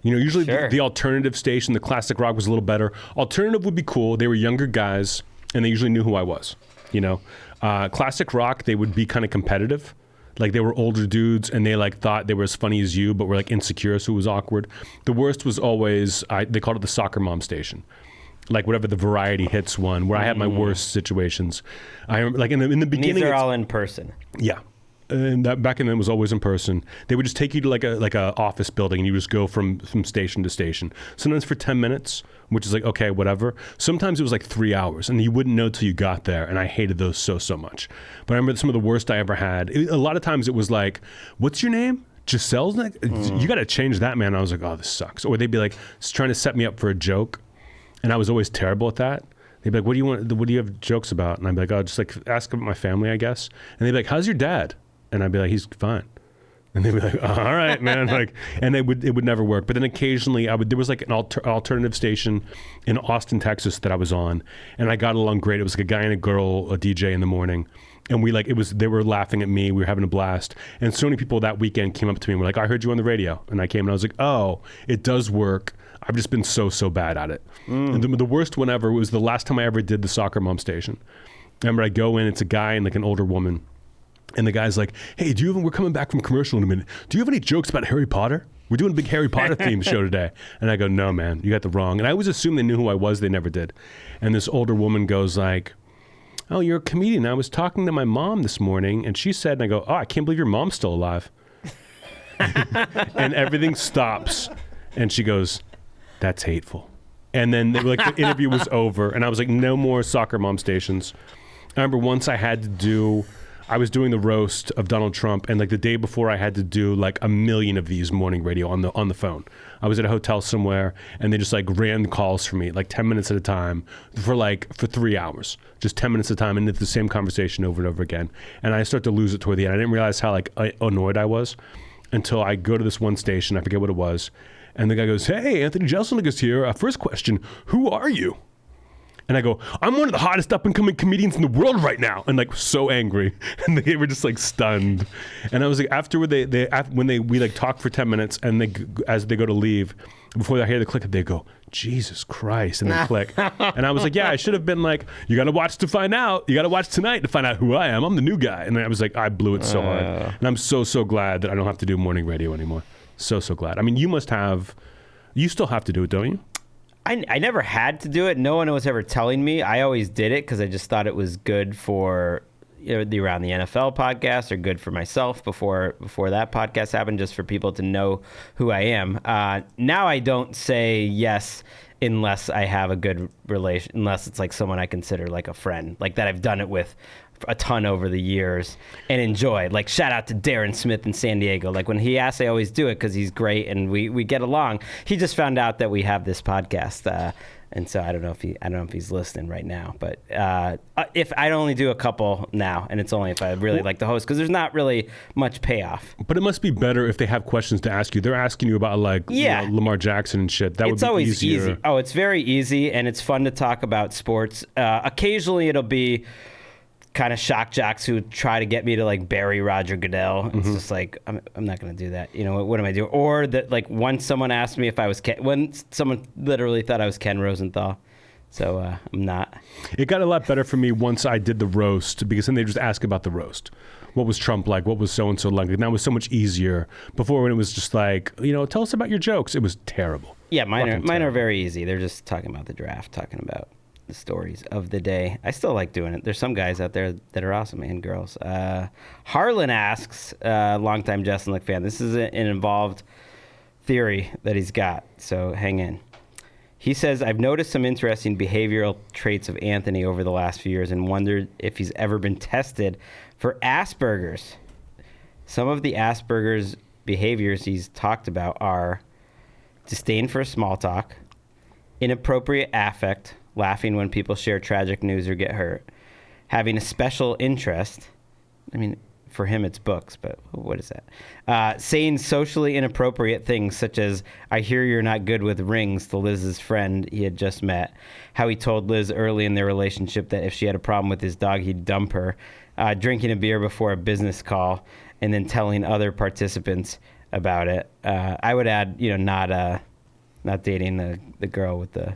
You know, usually Sure. the alternative station, the classic rock was a little better. Alternative would be cool. They were younger guys, and they usually knew who I was. You know, classic rock, they would be kind of competitive. Like they were older dudes, and they like thought they were as funny as you, but were like insecure, so it was awkward. The worst was always they called it the soccer mom station. Like whatever the variety hits one, where I had my worst situations. I remember, like in the beginning. These are all in person. Yeah. And that back then it was always in person. They would just take you to like a office building, and you just go from station to station. Sometimes for 10 minutes, which is like, okay, whatever. Sometimes it was like 3 hours, and you wouldn't know till you got there, and I hated those so much. But I remember some of the worst I ever had. A lot of times it was like, what's your name? Jeselnik? You got to change that, man. I was like, oh, this sucks. Or they'd be like trying to set me up for a joke, and I was always terrible at that. They'd be like, what do you have jokes about? And I'd be like, oh, just like ask about my family, I guess. And they'd be like, how's your dad? And I'd be like, he's fine. And they'd be like, oh, all right, man. Like, and it would never work. But then occasionally there was like an alternative station in Austin, Texas that I was on, and I got along great. It was like a guy and a girl, a DJ in the morning. And they were laughing at me. We were having a blast. And so many people that weekend came up to me and were like, I heard you on the radio. And I came and I was like, oh, it does work. I've just been so bad at it. And the worst one ever was the last time I ever did the soccer mom station. I remember I go in, it's a guy and like an older woman. And the guy's like, hey, we're coming back from commercial in a minute. Do you have any jokes about Harry Potter? We're doing a big Harry Potter themed show today. And I go, no, man, you got the wrong. And I always assumed they knew who I was. They never did. And this older woman goes like, oh, you're a comedian. I was talking to my mom this morning, and she said, and I go, oh, I can't believe your mom's still alive. And everything stops. And she goes, that's hateful. And then the interview was over. And I was like, no more soccer mom stations. I remember once I was doing the roast of Donald Trump, and like the day before I had to do like 1 million of these morning radio on the phone. I was at a hotel somewhere, and they just like ran calls for me like 10 minutes at a time for 3 hours, just 10 minutes at a time, and it's the same conversation over and over again. And I start to lose it toward the end. I didn't realize how annoyed I was until I go to this one station, I forget what it was, and the guy goes, hey, Anthony Jeselnik is here. First question, who are you? And I go, I'm one of the hottest up-and-coming comedians in the world right now. And like so angry. And they were just like stunned. And I was like, we like talk for 10 minutes, and as they go to leave, before I hear the click, they go, Jesus Christ, and then click. And I was like, yeah, I should have been like, you got to watch to find out. You got to watch tonight to find out who I am. I'm the new guy. And then I was like, I blew it so hard. And I'm so glad that I don't have to do morning radio anymore. So glad. I mean, you still have to do it, don't you? I never had to do it. No one was ever telling me. I always did it because I just thought it was good for the Around the NFL podcast, or good for myself before that podcast happened, just for people to know who I am. Now I don't say yes unless I have a good relation, unless it's like someone I consider like a friend, like that I've done it with a ton over the years and enjoyed. Like shout out to Darren Smith in San Diego. Like when he asks, I always do it because he's great and we get along. He just found out that we have this podcast, and so I don't know if he's listening right now. But if I'd only do a couple now, and it's only if I really like the host, because there's not really much payoff. But it must be better if they have questions to ask you. They're asking you about Lamar Jackson and shit. That would be always easier. Easy. Oh, it's very easy, and it's fun to talk about sports. Occasionally it'll be kind of shock jocks who try to get me to like bury Roger Goodell. It's just like, I'm not going to do that. You know, what am I doing? Or that like once someone asked me if I was when someone literally thought I was Ken Rosenthal. So I'm not. It got a lot better for me once I did the roast, because then they just ask about the roast. What was Trump like? What was so-and-so like? And that was so much easier. Before, when it was just like, tell us about your jokes. It was terrible. Yeah, mine are terrible. very easy. They're just talking about the draft, talking about the stories of the day. I still like doing it. There's some guys out there that are awesome, and girls. Harlan asks, longtime Jeselnik fan, this is an involved theory that he's got, so hang in. He says, I've noticed some interesting behavioral traits of Anthony over the last few years and wondered if he's ever been tested for Asperger's. Some of the Asperger's behaviors he's talked about are disdain for small talk, inappropriate affect, laughing when people share tragic news or get hurt, having a special interest. I mean, for him, it's books, but what is that? Saying socially inappropriate things, such as, I hear you're not good with rings, to Liz's friend he had just met. How he told Liz early in their relationship that if she had a problem with his dog, he'd dump her. Drinking a beer before a business call, and then telling other participants about it. I would add, not dating the girl with the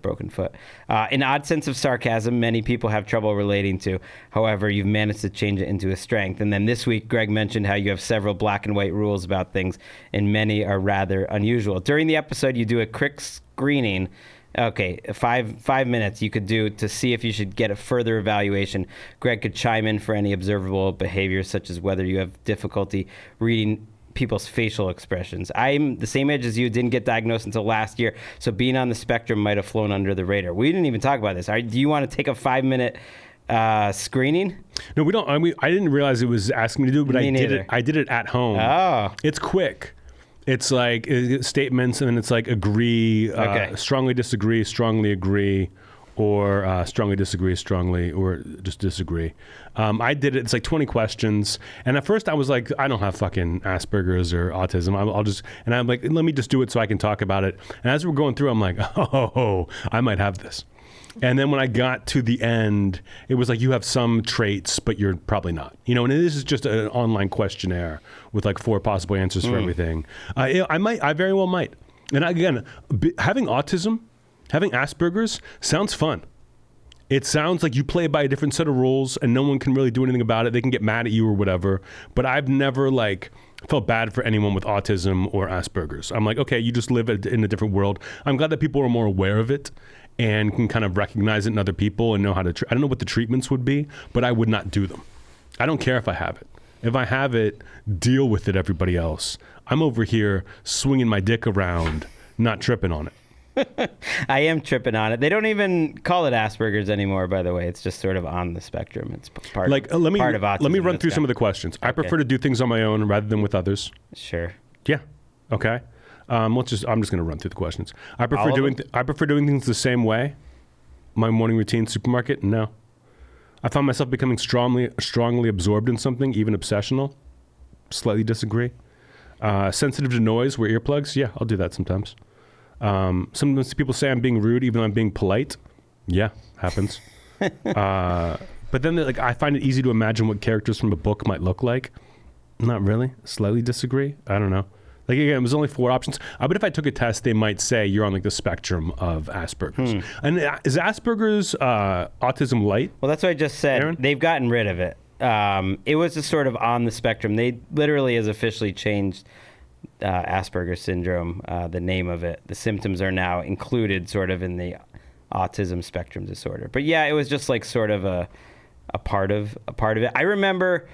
broken foot. An odd sense of sarcasm many people have trouble relating to. However, you've managed to change it into a strength. And then this week, Greg mentioned how you have several black and white rules about things, and many are rather unusual. During the episode, you do a quick screening. Okay, five minutes you could do to see if you should get a further evaluation. Greg could chime in for any observable behaviors, such as whether you have difficulty reading people's facial expressions. I'm the same age as you, didn't get diagnosed until last year, so being on the spectrum might have flown under the radar. We didn't even talk about this. Do you want to take a 5-minute screening? No, we don't. I didn't realize it was asking me to do it, but Me neither. I did it at home. Oh. It's quick. It's like statements, and then it's like agree, Okay. strongly disagree, strongly agree, or strongly disagree, strongly, or just disagree. I did it. It's like 20 questions. And at first I was like, I don't have fucking Asperger's or autism. And I'm like, let me just do it so I can talk about it. And as we're going through, I'm like, oh, I might have this. And then when I got to the end, it was like, you have some traits, but you're probably not. And this is just an online questionnaire with like 4 possible answers for everything. I very well might. And again, having autism, having Asperger's sounds fun. It sounds like you play by a different set of rules and no one can really do anything about it. They can get mad at you or whatever. But I've never felt bad for anyone with autism or Asperger's. I'm like, okay, you just live in a different world. I'm glad that people are more aware of it and can kind of recognize it in other people and know how to, I don't know what the treatments would be, but I would not do them. I don't care if I have it. If I have it, deal with it, everybody else. I'm over here swinging my dick around, not tripping on it. I am tripping on it. They don't even call it Asperger's anymore, by the way. It's just sort of on the spectrum. It's part of autism. Let me run through some of the questions. I prefer to do things on my own rather than with others. Sure. Yeah. Okay. I'm just going to run through the questions. I prefer doing things the same way. My morning routine, supermarket, no. I found myself becoming strongly absorbed in something, even obsessional. Slightly disagree. Sensitive to noise, wear earplugs. Yeah, I'll do that sometimes. Sometimes people say I'm being rude even though I'm being polite. Yeah, happens. But then I find it easy to imagine what characters from a book might look like. Not really. Slightly disagree. I don't know. Again, it was only 4 options. But if I took a test, they might say you're on the spectrum of Asperger's. And is Asperger's autism light? Well, that's what I just said. Aaron? They've gotten rid of it. It was just sort of on the spectrum. They literally has officially changed Asperger's syndrome, the name of it. The symptoms are now included sort of in the autism spectrum disorder. But yeah, it was just sort of a part of it. I remember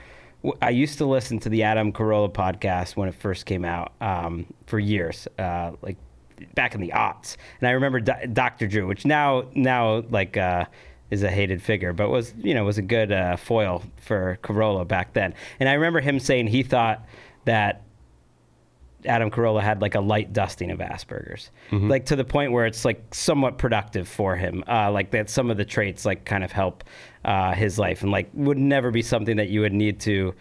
I used to listen to the Adam Carolla podcast when it first came out for years, back in the aughts. And I remember Dr. Drew, which now is a hated figure, but was a good foil for Carolla back then. And I remember him saying he thought that Adam Carolla had a light dusting of Asperger's, to the point where it's somewhat productive for him. That some of the traits kind of help his life and would never be something that you would need to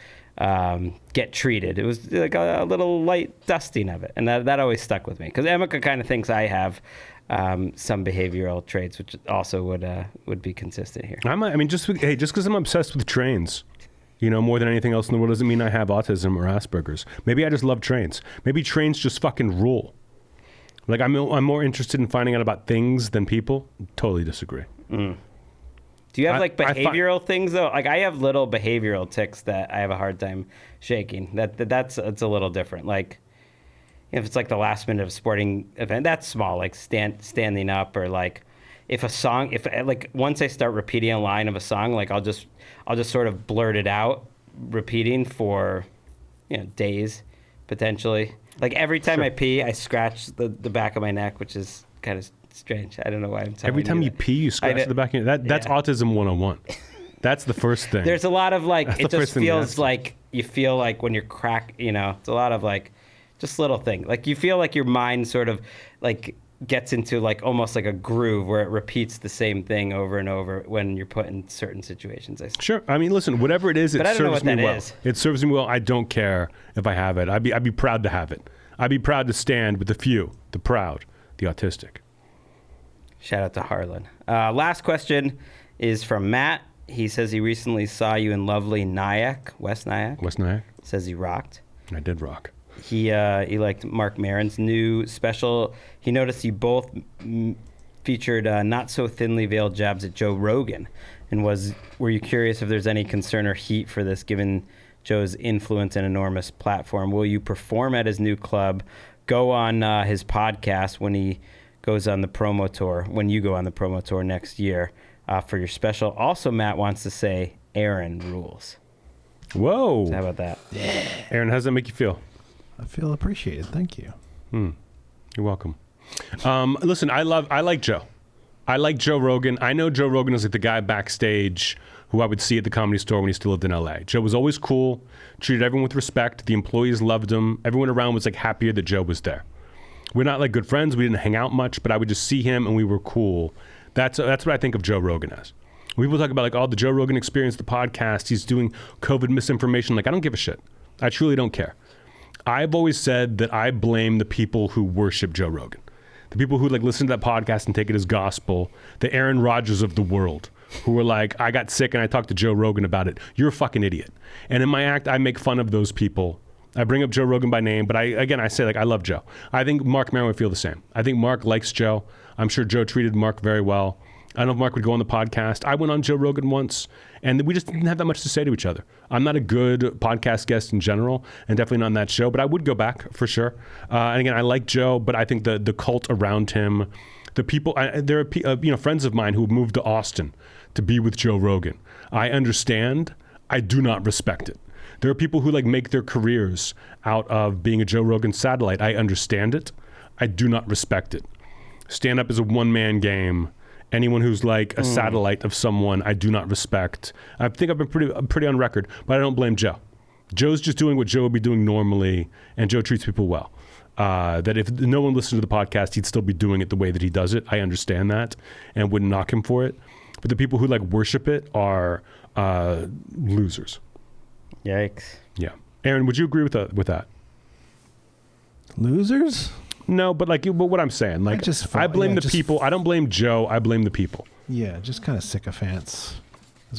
get treated. It was a little light dusting of it, and that always stuck with me because Emeka kind of thinks I have some behavioral traits, which also would be consistent here. Just because I'm obsessed with trains. More than anything else in the world doesn't mean I have autism or Asperger's. Maybe I just love trains. Maybe trains just fucking rule. Like I'm more interested in finding out about things than people. Totally disagree. Do you have like behavioral things though? Like I have little behavioral tics that I have a hard time shaking. That's it's a little different. Like if it's like the last minute of a sporting event, that's small. Like standing up, or like if once I start repeating a line of a song, like I'll just sort of blurt it out, repeating for days potentially. Like every time I pee, I scratch the back of my neck, which is kind of strange. I don't know why I'm telling Every time you that. pee, you scratch the back of your neck. That's autism 101. That's the first thing. There's a lot of like, it just feels you like you feel like when you're it's a lot of like just little things. Like you feel like your mind sort of like gets into like almost like a groove where it repeats the same thing over and over when you're put in certain situations. Sure. I mean, listen, whatever it is, it serves me well. It serves me well. I don't care if I have it. I'd be proud to have it. I'd be proud to stand with the few, the proud, the autistic. Shout out to Harlan. Last question is from Matt. He says he recently saw you in lovely Nyack, West Nyack. West Nyack. Says he rocked. I did rock. He liked Mark Maron's new special. He noticed you both featured not so thinly veiled jabs at Joe Rogan, and were you curious if there's any concern or heat for this, given Joe's influence and enormous platform? Will you perform at his new club? Go on his podcast when he goes on the promo tour, when you go on the promo tour next year for your special. Also, Matt wants to say Aaron rules. Whoa. So how about that? Yeah. Aaron, how does that make you feel? I feel appreciated. Thank you. You're welcome. Listen, I like Joe. I like Joe Rogan. I know Joe Rogan is like the guy backstage who I would see at the Comedy Store when he still lived in LA. Joe was always cool, treated everyone with respect. The employees loved him. Everyone around was like happier that Joe was there. We're not like good friends. We didn't hang out much, but I would just see him and we were cool. That's what I think of Joe Rogan as. When people talk about like, the Joe Rogan Experience, the podcast, he's doing COVID misinformation. Like, I don't give a shit. I truly don't care. I've always said that I blame the people who worship Joe Rogan. The people who like listen to that podcast and take it as gospel. The Aaron Rodgers of the world who were like, I got sick and I talked to Joe Rogan about it. You're a fucking idiot. And in my act, I make fun of those people. I bring up Joe Rogan by name, but I say like, I love Joe. I think Mark Maron would feel the same. I think Mark likes Joe. I'm sure Joe treated Mark very well. I don't know if Mark would go on the podcast. I went on Joe Rogan once, and we just didn't have that much to say to each other. I'm not a good podcast guest in general, and definitely not on that show, but I would go back for sure. And again, I like Joe, but I think the cult around him, the people, there are friends of mine who moved to Austin to be with Joe Rogan. I understand. I do not respect it. There are people who like make their careers out of being a Joe Rogan satellite. I understand it. I do not respect it. Stand-up is a one-man game. Anyone who's like a satellite of someone, I do not respect. I think I've been pretty on record, but I don't blame Joe. Joe's just doing what Joe would be doing normally, and Joe treats people well. That if no one listened to the podcast, he'd still be doing it the way that he does it. I understand that and wouldn't knock him for it. But the people who like worship it are losers. Yikes. Yeah. Aaron, would you agree with that? Losers? No, but what I'm saying, like, I blame the people. I don't blame Joe. I blame the people. Yeah, just kind of sycophants.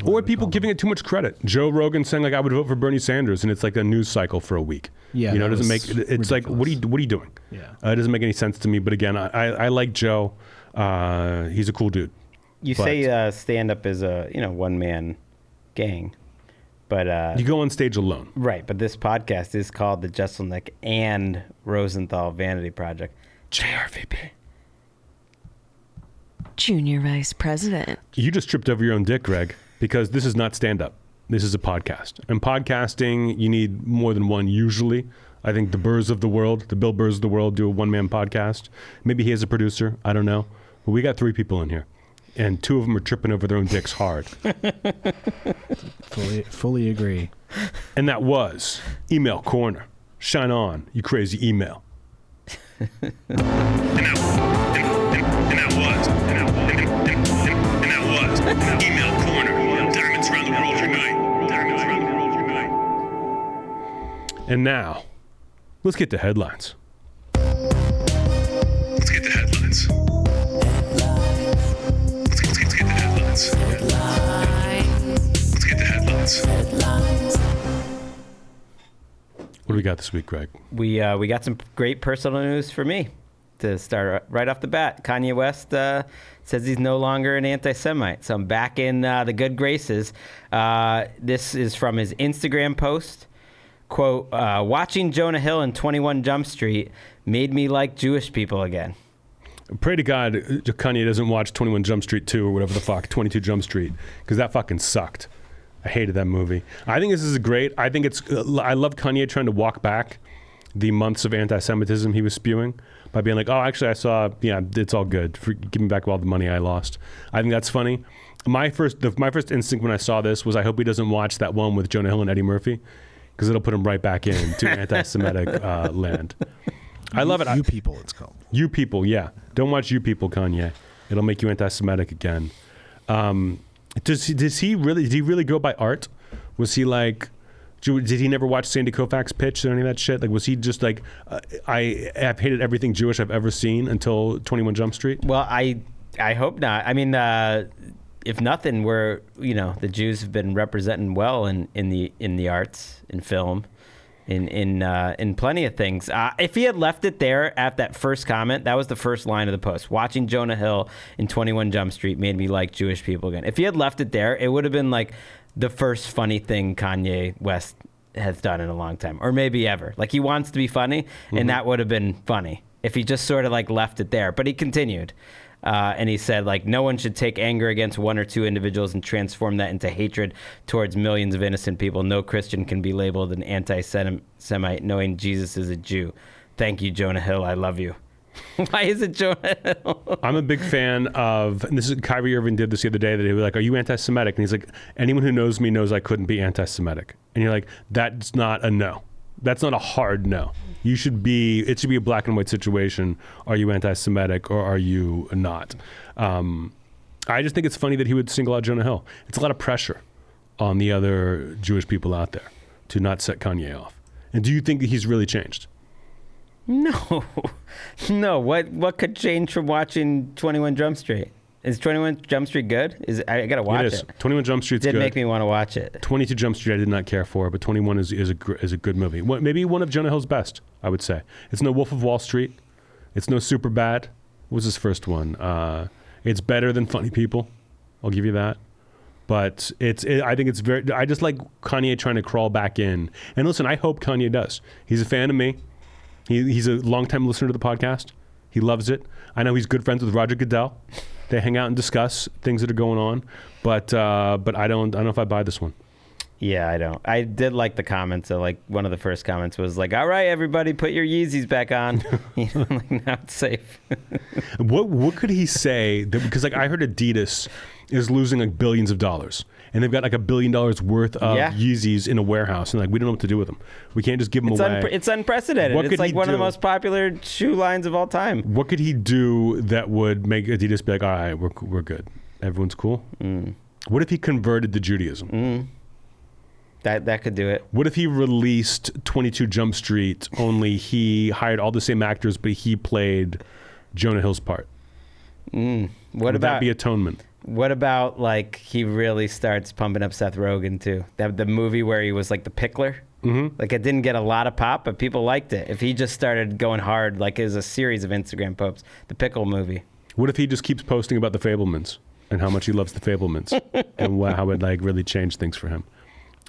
Or people giving it too much credit. Joe Rogan saying like, I would vote for Bernie Sanders, and it's like a news cycle for a week. Yeah, it doesn't make. It's ridiculous. Like, what are you doing? Yeah, it doesn't make any sense to me. But again, I like Joe. He's a cool dude. You say stand-up is a one-man gang. But you go on stage alone. Right, but this podcast is called the Jeselnik and Rosenthal Vanity Project. JRVP. Junior Vice President. You just tripped over your own dick, Greg, because this is not stand-up. This is a podcast. And podcasting, you need more than one usually. I think the Bill Burrs of the world do a one-man podcast. Maybe he has a producer. I don't know. But we got 3 people in here. And 2 of them are tripping over their own dicks hard. Fully agree. And that was Email Corner. Shine on, you crazy email. And that was Email Corner. Diamonds around the world unite. Diamonds around the world unite. And now, let's get to headlines. Let's get the headlines. Let's get the headlines. What do we got this week, Greg? We got some great personal news for me. to start right off the bat. Kanye West says he's no longer an anti-Semite. So I'm back in the good graces. This is from his Instagram post. Quote, watching Jonah Hill in 21 Jump Street made me like Jewish people again. Pray to God Kanye doesn't watch 21 Jump Street 2 or whatever the fuck, 22 Jump Street, because that fucking sucked. I hated that movie. I think this is great. I think I love Kanye trying to walk back the months of anti-Semitism he was spewing by being like, oh, actually, I saw, it's all good. Give me back all the money I lost. I think that's funny. My first instinct when I saw this was I hope he doesn't watch that one with Jonah Hill and Eddie Murphy, because it'll put him right back into anti-Semitic land. I love it. You People, it's called. You People, yeah. Don't watch You People, Kanye. It'll make you anti-Semitic again. Did he really go by art? Was he like, did he never watch Sandy Koufax pitch or any of that shit? Like, was he just like, I have hated everything Jewish I've ever seen until 21 Jump Street? Well, I hope not. I mean, if nothing, the Jews have been representing well in the arts, in film, in plenty of things. If he had left it there at that first comment, that was the first line of the post. Watching Jonah Hill in 21 Jump Street made me like Jewish people again. If he had left it there, it would have been like the first funny thing Kanye West has done in a long time, or maybe ever. Like, he wants to be funny, and that would have been funny if he just sort of like left it there. But he continued. And he said, like, no one should take anger against one or two individuals and transform that into hatred towards millions of innocent people. No Christian can be labeled an anti-Semite knowing Jesus is a Jew. Thank you, Jonah Hill. I love you. Why is it Jonah Hill? I'm a big fan of, and this is Kyrie Irving did this the other day, that he was like, are you anti-Semitic? And he's like, anyone who knows me knows I couldn't be anti-Semitic. And you're like, that's not a no. That's not a hard no. It should be a black and white situation. Are you anti-Semitic or are you not? I just think it's funny that he would single out Jonah Hill. It's a lot of pressure on the other Jewish people out there to not set Kanye off. And do you think that he's really changed? No. What could change from watching 21 Jump Street? Is 21 Jump Street good? I gotta watch it. 21 Jump Street's good. Did make me want to watch it. 22 Jump Street I did not care for, but 21 is a good movie. Maybe one of Jonah Hill's best, I would say. It's no Wolf of Wall Street. It's no Superbad. What was his first one? It's better than Funny People. I'll give you that. But I think it's I just like Kanye trying to crawl back in. And listen, I hope Kanye does. He's a fan of me. He's a longtime listener to the podcast. He loves it. I know he's good friends with Roger Goodell. They hang out and discuss things that are going on, but I don't know if I buy this one. Yeah, I don't. I did like the comments. Like, one of the first comments was like, "All right, everybody, put your Yeezys back on." Like, now it's safe. What could he say? Because like I heard Adidas is losing like billions of dollars, and they've got like $1 billion worth of Yeezys in a warehouse, and like we don't know what to do with them. We can't just give them away. It's unprecedented. It's like one of the most popular shoe lines of all time. What could he do that would make Adidas be like, all right, we're good, everyone's cool? What if he converted to Judaism? That could do it. What if he released 22 Jump Street, only he hired all the same actors, but he played Jonah Hill's part? Would that be atonement? What about, like, he really starts pumping up Seth Rogen, too? The movie where he was, like, the pickler? Mm-hmm. Like, it didn't get a lot of pop, but people liked it. If he just started going hard, like, it was a series of Instagram posts, the pickle movie. What if he just keeps posting about the Fablemans and how much he loves the Fablemans and how it, like, really changed things for him?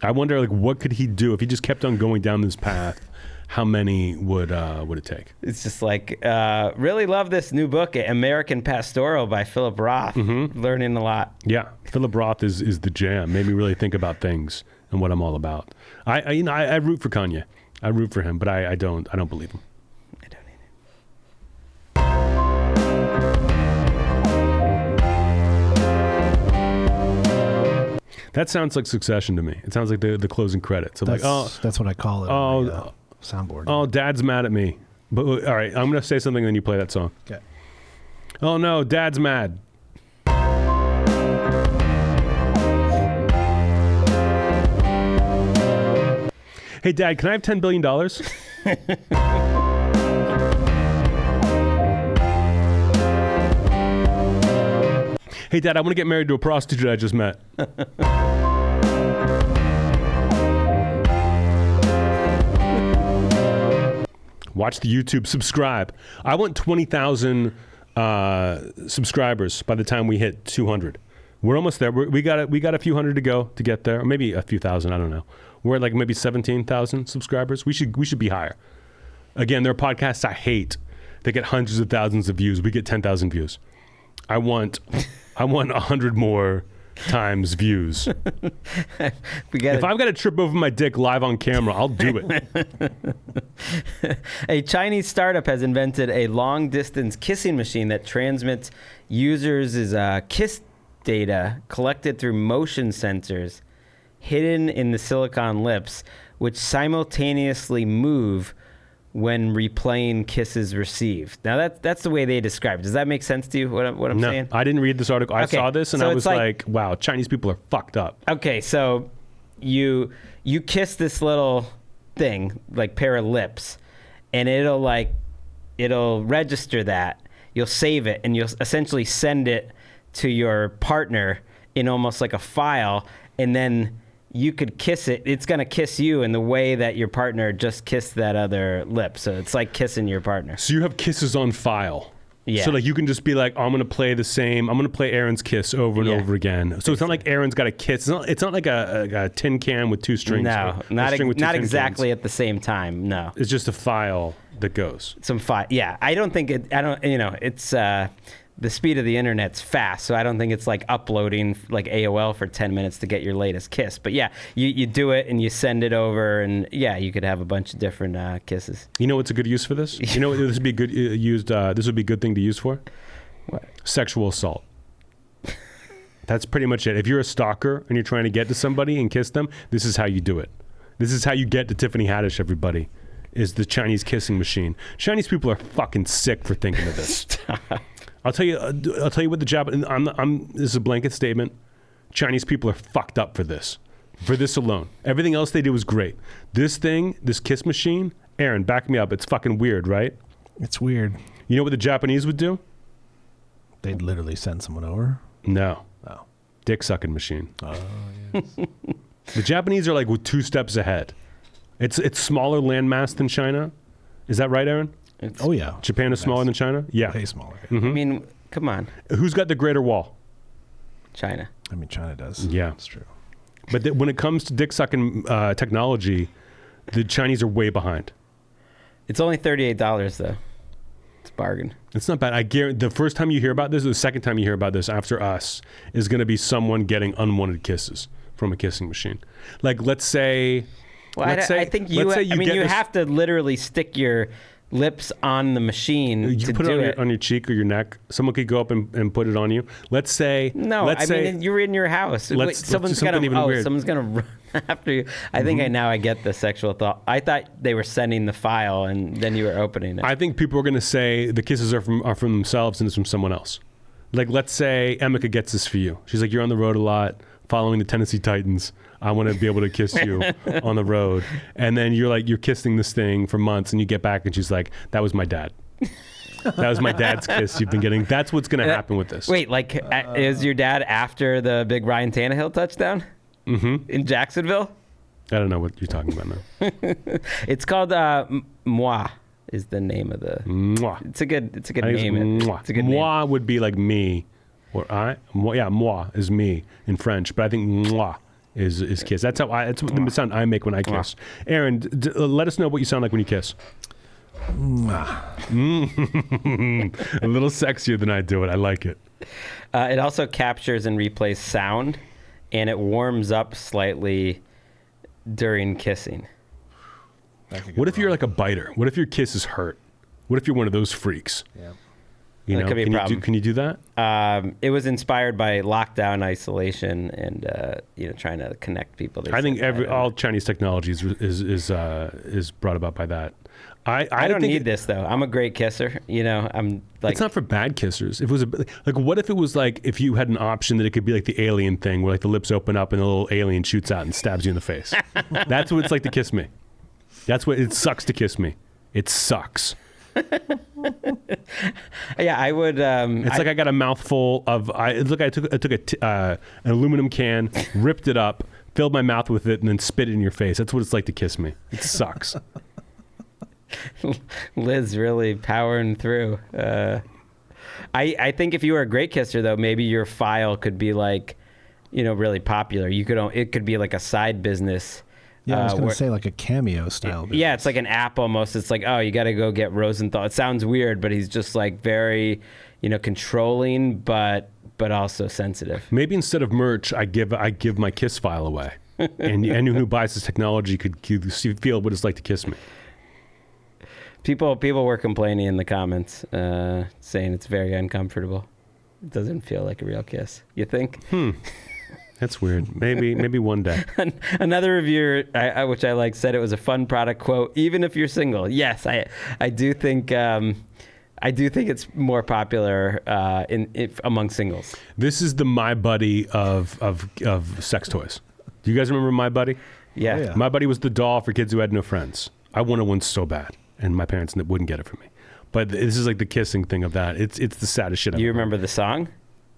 I wonder, like, what could he do if he just kept on going down this path? How many would it take? It's just like, really love this new book, American Pastoral by Philip Roth. Mm-hmm. Learning a lot. Yeah, Philip Roth is the jam. Made me really think about things and what I'm all about. I root for Kanye. I root for him, but I don't believe him. I don't either. That sounds like Succession to me. It sounds like the closing credits. So That's what I call it. On my, soundboard. Oh, Dad's mad at me. But all right, I'm gonna say something, and then you play that song. Okay. Oh no, Dad's mad. Hey, Dad, can I have $10 billion? Hey, Dad, I want to get married to a prostitute I just met. Watch the YouTube. Subscribe. I want 20,000 subscribers by the time we hit 200. We're almost there. We got a few hundred to go to get there, or maybe a few thousand. I don't know. We're at like maybe 17,000 subscribers. We should be higher. Again, there are podcasts I hate. They get hundreds of thousands of views. We get 10,000 views. I want 100 more times views. If I've got to trip over my dick live on camera, I'll do it. A Chinese startup has invented a long-distance kissing machine that transmits users' kiss data collected through motion sensors hidden in the silicone lips, which simultaneously move when replaying kisses received. Now that's the way they describe it. Does that make sense to you? What I'm saying? I didn't read this article. I saw this and so I was like, wow, Chinese people are fucked up. Okay, so you kiss this little thing, like pair of lips, and it'll register that. You'll save it, and you'll essentially send it to your partner in almost like a file, and then you could kiss it. It's going to kiss you in the way that your partner just kissed that other lip. So it's like kissing your partner. So you have kisses on file. Yeah. So like you can just be like, I'm going to play Aaron's kiss over and over again. So it's not like Aaron's got a kiss. It's not like a tin can with two strings. No, not exactly at the same time. No. It's just a file that goes. Some file. Yeah. It's the speed of the internet's fast, so I don't think it's like uploading like AOL for 10 minutes to get your latest kiss. But yeah, you do it and you send it over, and yeah, you could have a bunch of different kisses. You know what's a good use for this? You know what this would be good used. This would be a good thing to use for? What? Sexual assault. That's pretty much it. If you're a stalker and you're trying to get to somebody and kiss them, this is how you do it. This is how you get to Tiffany Haddish, everybody, is the Chinese kissing machine. Chinese people are fucking sick for thinking of this. I'll tell you what the Japanese. This is a blanket statement. Chinese people are fucked up for this alone. Everything else they do is great. This kiss machine, Aaron, back me up. It's fucking weird, right? It's weird. You know what the Japanese would do? They'd literally send someone over. No. Oh. Dick sucking machine. Oh, yes. The Japanese are like 2 steps ahead. It's smaller landmass than China. Is that right, Aaron? Oh yeah. Japan is smaller than China? Yeah. Way smaller. Mm-hmm. I mean, come on. Who's got the Greater Wall? China. I mean, China does. Yeah. That's true. But when it comes to dick sucking technology, the Chinese are way behind. It's only $38 though. It's a bargain. It's not bad. I guarantee the first time you hear about this, or the second time you hear about this after us, is going to be someone getting unwanted kisses from a kissing machine. Like, let's say... Well, I think you have to literally stick your lips on the machine you to put do it on your cheek or your neck. Someone could go up and put it on you. Let's say... No, mean, you're in your house. Someone's going to run after you. I think I get the sexual thought. I thought they were sending the file and then you were opening it. I think people are going to say the kisses are from themselves and it's from someone else. Like, let's say Emeka gets this for you. She's like, you're on the road a lot, following the Tennessee Titans. I want to be able to kiss you on the road. And then you're kissing this thing for months and you get back and she's like, that was my dad. That was my dad's kiss you've been getting. That's what's going to happen with this. Wait, is your dad after the big Ryan Tannehill touchdown in Jacksonville? I don't know what you're talking about now. It's called Moi is the name of the... Moi. It's a good name. It's a good moi name. would be like me or I. Moi is me in French, but I think moi is kiss. That's the sound I make when I kiss. Aaron, let us know what you sound like when you kiss. A little sexier than I do it. I like it. It also captures and replays sound, and it warms up slightly during kissing. What if you're like a biter? What if your kiss is hurt? What if you're one of those freaks? Yeah. You That know, could be a problem. Can you do that? It was inspired by lockdown, isolation, and trying to connect people. I think all Chinese technology is brought about by that. I don't need this though. I'm a great kisser. I'm like. It's not for bad kissers. If it was what if it was like if you had an option that it could be like the alien thing where like the lips open up and the little alien shoots out and stabs you in the face. That's what it's like to kiss me. That's what it sucks to kiss me. It sucks. Yeah, I would. It's like I got a mouthful of. I took an aluminum can, ripped it up, filled my mouth with it, and then spit it in your face. That's what it's like to kiss me. It sucks. Liz really powering through. I think if you were a great kisser, though, maybe your file could be like, really popular. It could be like a side business. Yeah, I was going to say like a Cameo style. Yeah, it's like an app almost. It's like, oh, you got to go get Rosenthal. It sounds weird, but he's just like very, controlling, but also sensitive. Maybe instead of merch, I give my kiss file away, and anyone who buys this technology could feel what it's like to kiss me. People were complaining in the comments, saying it's very uncomfortable. It doesn't feel like a real kiss. You think? That's weird. Maybe one day. Another reviewer, which I like, said it was a fun product. Quote: even if you're single, yes, I do think it's more popular among singles. This is the My Buddy of sex toys. Do you guys remember My Buddy? Yeah. Oh, yeah. My Buddy was the doll for kids who had no friends. I wanted one so bad, and my parents wouldn't get it for me. But this is like the kissing thing of that. It's the saddest shit. You remember the song?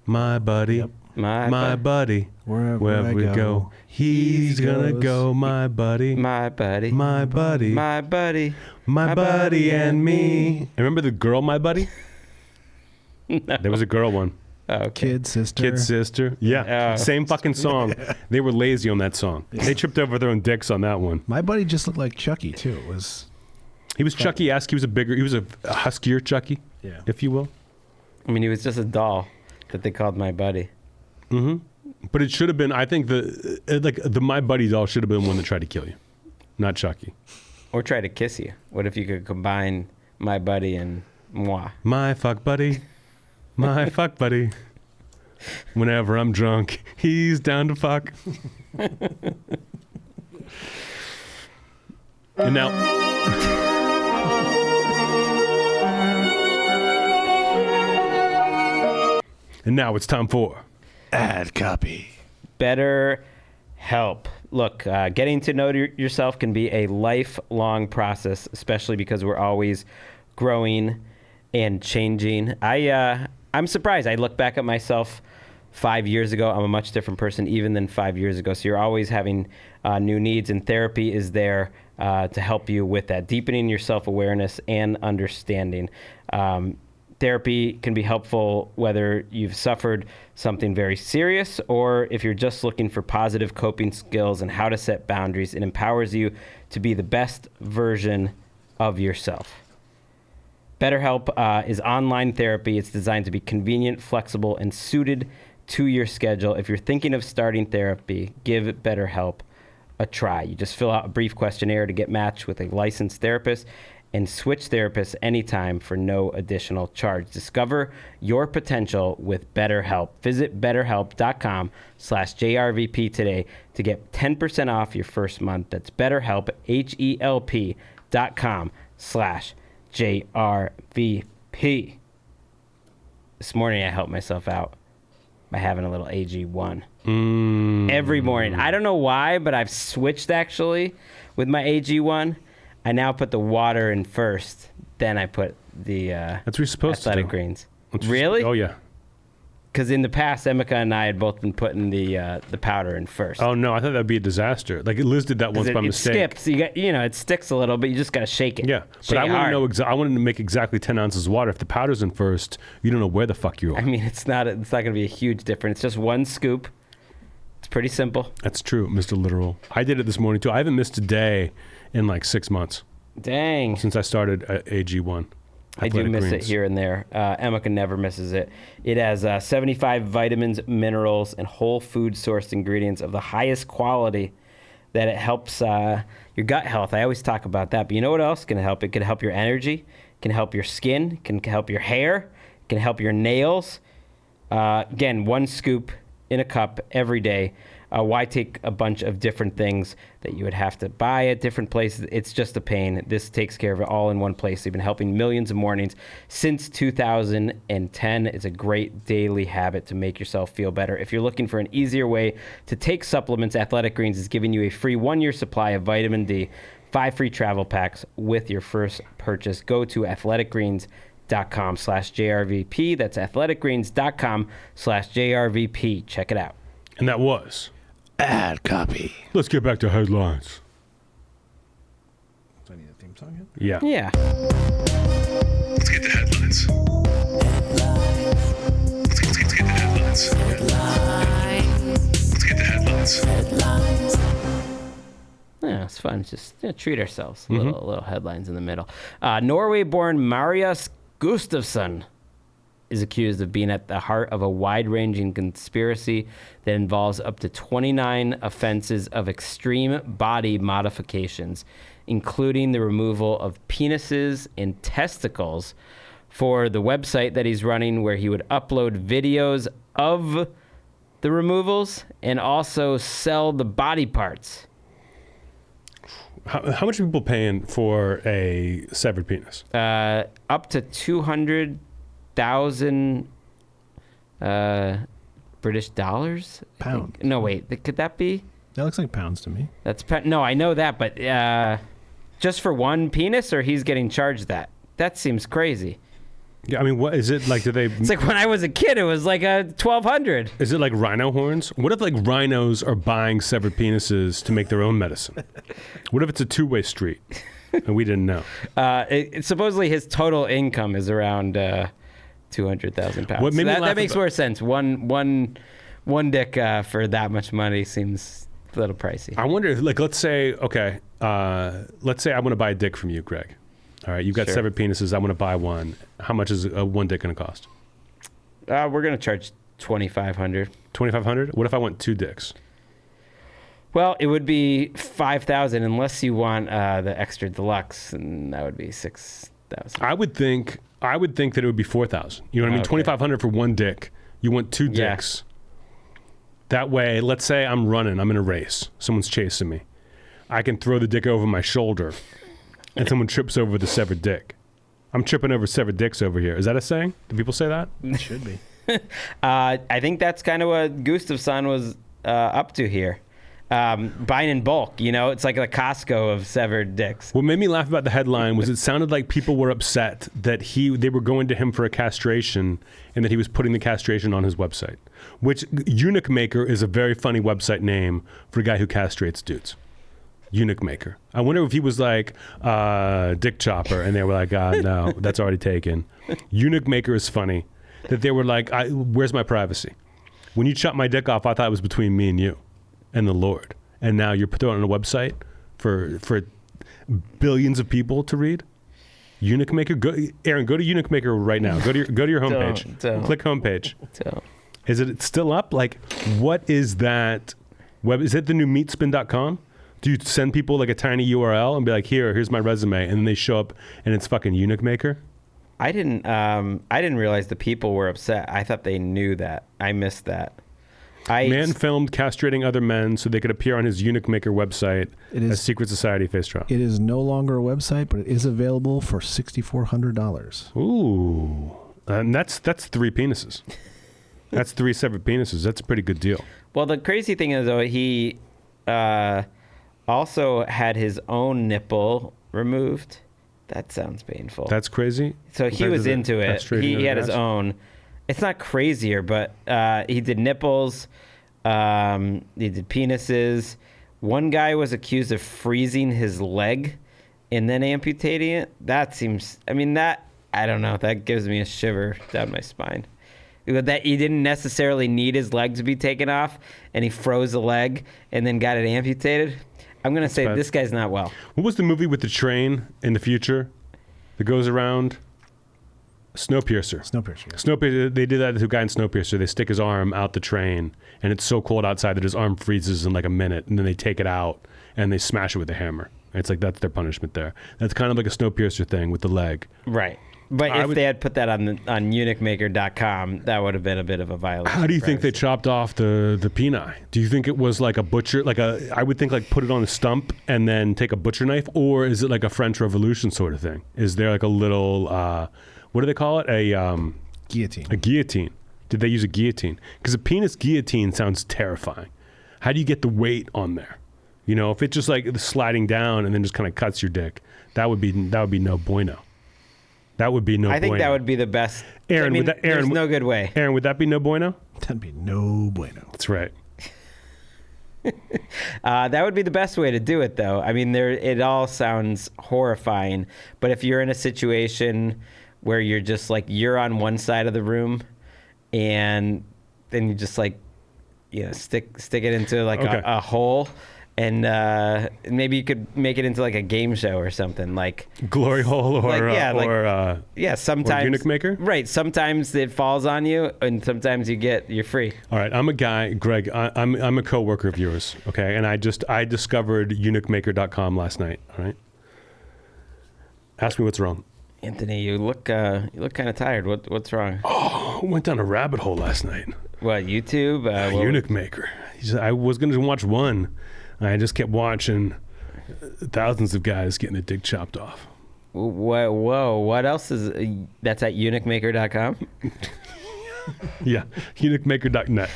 My buddy. Yep. My buddy, Wherever we I go, he's gonna goes. go. My buddy, My buddy. my buddy, My buddy. my buddy and me. And remember the girl, My Buddy? No. There was a girl one. Oh, okay. Kid sister. Kid sister. Yeah, Oh. same fucking song. They were lazy on that song. They tripped over their own dicks on that one. My buddy just looked like Chucky too. He was Chucky-esque. He was a huskier Chucky, Yeah. if you will. I mean, he was just a doll that they called My Buddy. Mm-hmm. But it should have been. I think the My Buddy doll should have been one that tried to kill you, not Chucky. Or try to kiss you. What if you could combine My Buddy and moi? My fuck buddy, my fuck buddy. Whenever I'm drunk, he's down to fuck. And now, it's time for Ad copy. Better help. Look, getting to know yourself can be a lifelong process, especially because we're always growing and changing. I'm surprised. I look back at myself 5 years ago. I'm a much different person even than 5 years ago. So you're always having new needs, and therapy is there to help you with that, deepening your self-awareness and understanding. Therapy can be helpful whether you've suffered something very serious or if you're just looking for positive coping skills and how to set boundaries. It empowers you to be the best version of yourself. BetterHelp is online therapy. It's designed to be convenient, flexible, and suited to your schedule. If you're thinking of starting therapy, give BetterHelp a try. You just fill out a brief questionnaire to get matched with a licensed therapist and switch therapists anytime for no additional charge. Discover your potential with BetterHelp. Visit betterhelp.com /JRVP today to get 10% off your first month. That's BetterHelp, HELP.com /JRVP. This morning I helped myself out by having a little AG1 every morning. I don't know why, but I've switched actually with my AG1. I now put the water in first, then I put the that's what you're supposed to do. athletic greens. That's Really? Oh yeah. Because in the past, Emeka and I had both been putting the powder in first. Oh no, I thought that'd be a disaster. Like Liz did that once by mistake. It skips. It sticks a little, but you just gotta shake it. Yeah, Shake but I it want to hard. know. I wanted to make exactly 10 ounces of water. If the powder's in first, you don't know where the fuck you are. I mean, it's not gonna be a huge difference. It's just one scoop. It's pretty simple. That's true, Mr. Literal. I did it this morning too. I haven't missed a day in like 6 months Dang. since I started AG1. I do Athletic miss it Greens. here and there. Emeka never misses it. It has 75 vitamins, minerals, and whole food sourced ingredients of the highest quality that it helps your gut health. I always talk about that. But you know what else can help? It can help your energy, can help your skin, can help your hair, can help your nails. Again, one scoop in a cup every day. Why take a bunch of different things that you would have to buy at different places? It's just a pain. This takes care of it all in one place. They've been helping millions of mornings since 2010. It's a great daily habit to make yourself feel better. If you're looking for an easier way to take supplements, Athletic Greens is giving you a free 1-year supply of vitamin D, 5 free travel packs with your first purchase. Go to athleticgreens.com /JRVP. That's athleticgreens.com /JRVP. Check it out. And that was. Ad copy. Let's get back to headlines. I need a theme song yet? Yeah. Yeah. Let's get the headlines. Let's get the headlines. Let's get the headlines. Yeah, it's fun. Just treat ourselves. Little headlines in the middle. Norway-born Marius Gustafsson is accused of being at the heart of a wide-ranging conspiracy that involves up to 29 offenses of extreme body modifications, including the removal of penises and testicles for the website that he's running, where he would upload videos of the removals and also sell the body parts. How much are people paying for a severed penis? Up to 200,000 British dollars. I Pound. think. No, wait. Could that be? That looks like pounds to me. No, I know that, but just for one penis, or he's getting charged that? That seems crazy. Yeah, I mean, what is it like? Do they? It's like when I was a kid, it was like $1,200. Is it like rhino horns? What if like rhinos are buying severed penises to make their own medicine? What if it's a two-way street and we didn't know? Supposedly his total income is around 200,000 pounds. What made me That laugh makes more sense. One dick for that much money seems a little pricey. I wonder, like, let's say I want to buy a dick from you, Greg. All right, you've got Sure. severed penises. I want to buy one. How much is one dick going to cost? We're gonna charge $2,500. $2,500. What if I want two dicks? Well, it would be $5,000 unless you want the extra deluxe, and that would be $6,000. I would think that it would be $4,000. You know what I mean? Okay. $2,500 for one dick. You want two Yeah. dicks. That way, let's say I'm running. I'm in a race. Someone's chasing me. I can throw the dick over my shoulder, and someone trips over the severed dick. I'm tripping over severed dicks over here. Is that a saying? Do people say that? It should be. I think that's kind of what Gustafsson was up to here. Buying in bulk, it's like the Costco of severed dicks. What made me laugh about the headline was it sounded like people were upset that they were going to him for a castration and that he was putting the castration on his website. Which Eunuch Maker is a very funny website name for a guy who castrates dudes. Eunuch Maker. I wonder if he was like Dick Chopper and they were like, no, that's already taken. Eunuch Maker is funny that they were like, where's my privacy? When you chopped my dick off, I thought it was between me and you and the Lord. And now you're throwing it on a website for billions of people to read? Eunuch Maker? Aaron, go to Eunuch Maker right now. Go to your homepage. Don't. Click homepage. So, Is it still up? Like, what is that web? Is it the new meatspin.com? Do you send people like a tiny URL and be like, here's my resume, and then they show up and it's fucking Eunuch Maker? I didn't realize the people were upset. I thought they knew that. I missed that. Man filmed castrating other men so they could appear on his Eunuch Maker website as secret society face trial. It is no longer a website, but it is available for $6,400. Ooh. And that's three penises. That's three separate penises. That's a pretty good deal. Well, the crazy thing is, though, he also had his own nipple removed. That sounds painful. That's crazy. So he was into it. He had his own. It's not crazier, but he did nipples. He did penises. One guy was accused of freezing his leg and then amputating it. That seems, I don't know. That gives me a shiver down my spine. That he didn't necessarily need his leg to be taken off, and he froze the leg and then got it amputated. I'm going to say bad. this guy's not well. What was the movie with the train in the future that goes around? Snowpiercer. Snowpiercer. Yes. Snowpiercer. They did that to a guy in Snowpiercer. They stick his arm out the train, and it's so cold outside that his arm freezes in like a minute, and then they take it out and they smash it with a hammer. It's like that's their punishment there. That's kind of like a Snowpiercer thing with the leg. Right. But if they had put that on eunuchmaker.com, that would have been a bit of a violation. How do you think they chopped off the peni? Do you think it was like a butcher, I would think like put it on a stump and then take a butcher knife, or is it like a French Revolution sort of thing? Is there like a little, what do they call it? Guillotine. A guillotine. Did they use a guillotine? Because a penis guillotine sounds terrifying. How do you get the weight on there? If it's just like sliding down and then just kind of cuts your dick, that would be no bueno. That would be no bueno. I think that would be the best. Aaron, there's no good way. Aaron, would that be no bueno? That'd be no bueno. That's right. That would be the best way to do it, though. I mean, it all sounds horrifying, but if you're in a situation where you're just like, you're on one side of the room and then you just like, stick it into like a hole, and maybe you could make it into like a game show or something, like Glory hole or sometimes eunuch maker. Right, sometimes it falls on you, and sometimes you're free. All right, I'm a guy, Greg. I'm a coworker of yours, okay? And I discovered eunuchmaker.com last night. All right, ask me what's wrong. Anthony, you look kind of tired. What's wrong? Oh, went down a rabbit hole last night. What, YouTube? Eunuch Maker. I was going to watch one. I just kept watching thousands of guys getting a dick chopped off. Whoa, what else is... That's at eunuchmaker.com? Yeah, eunuchmaker.net.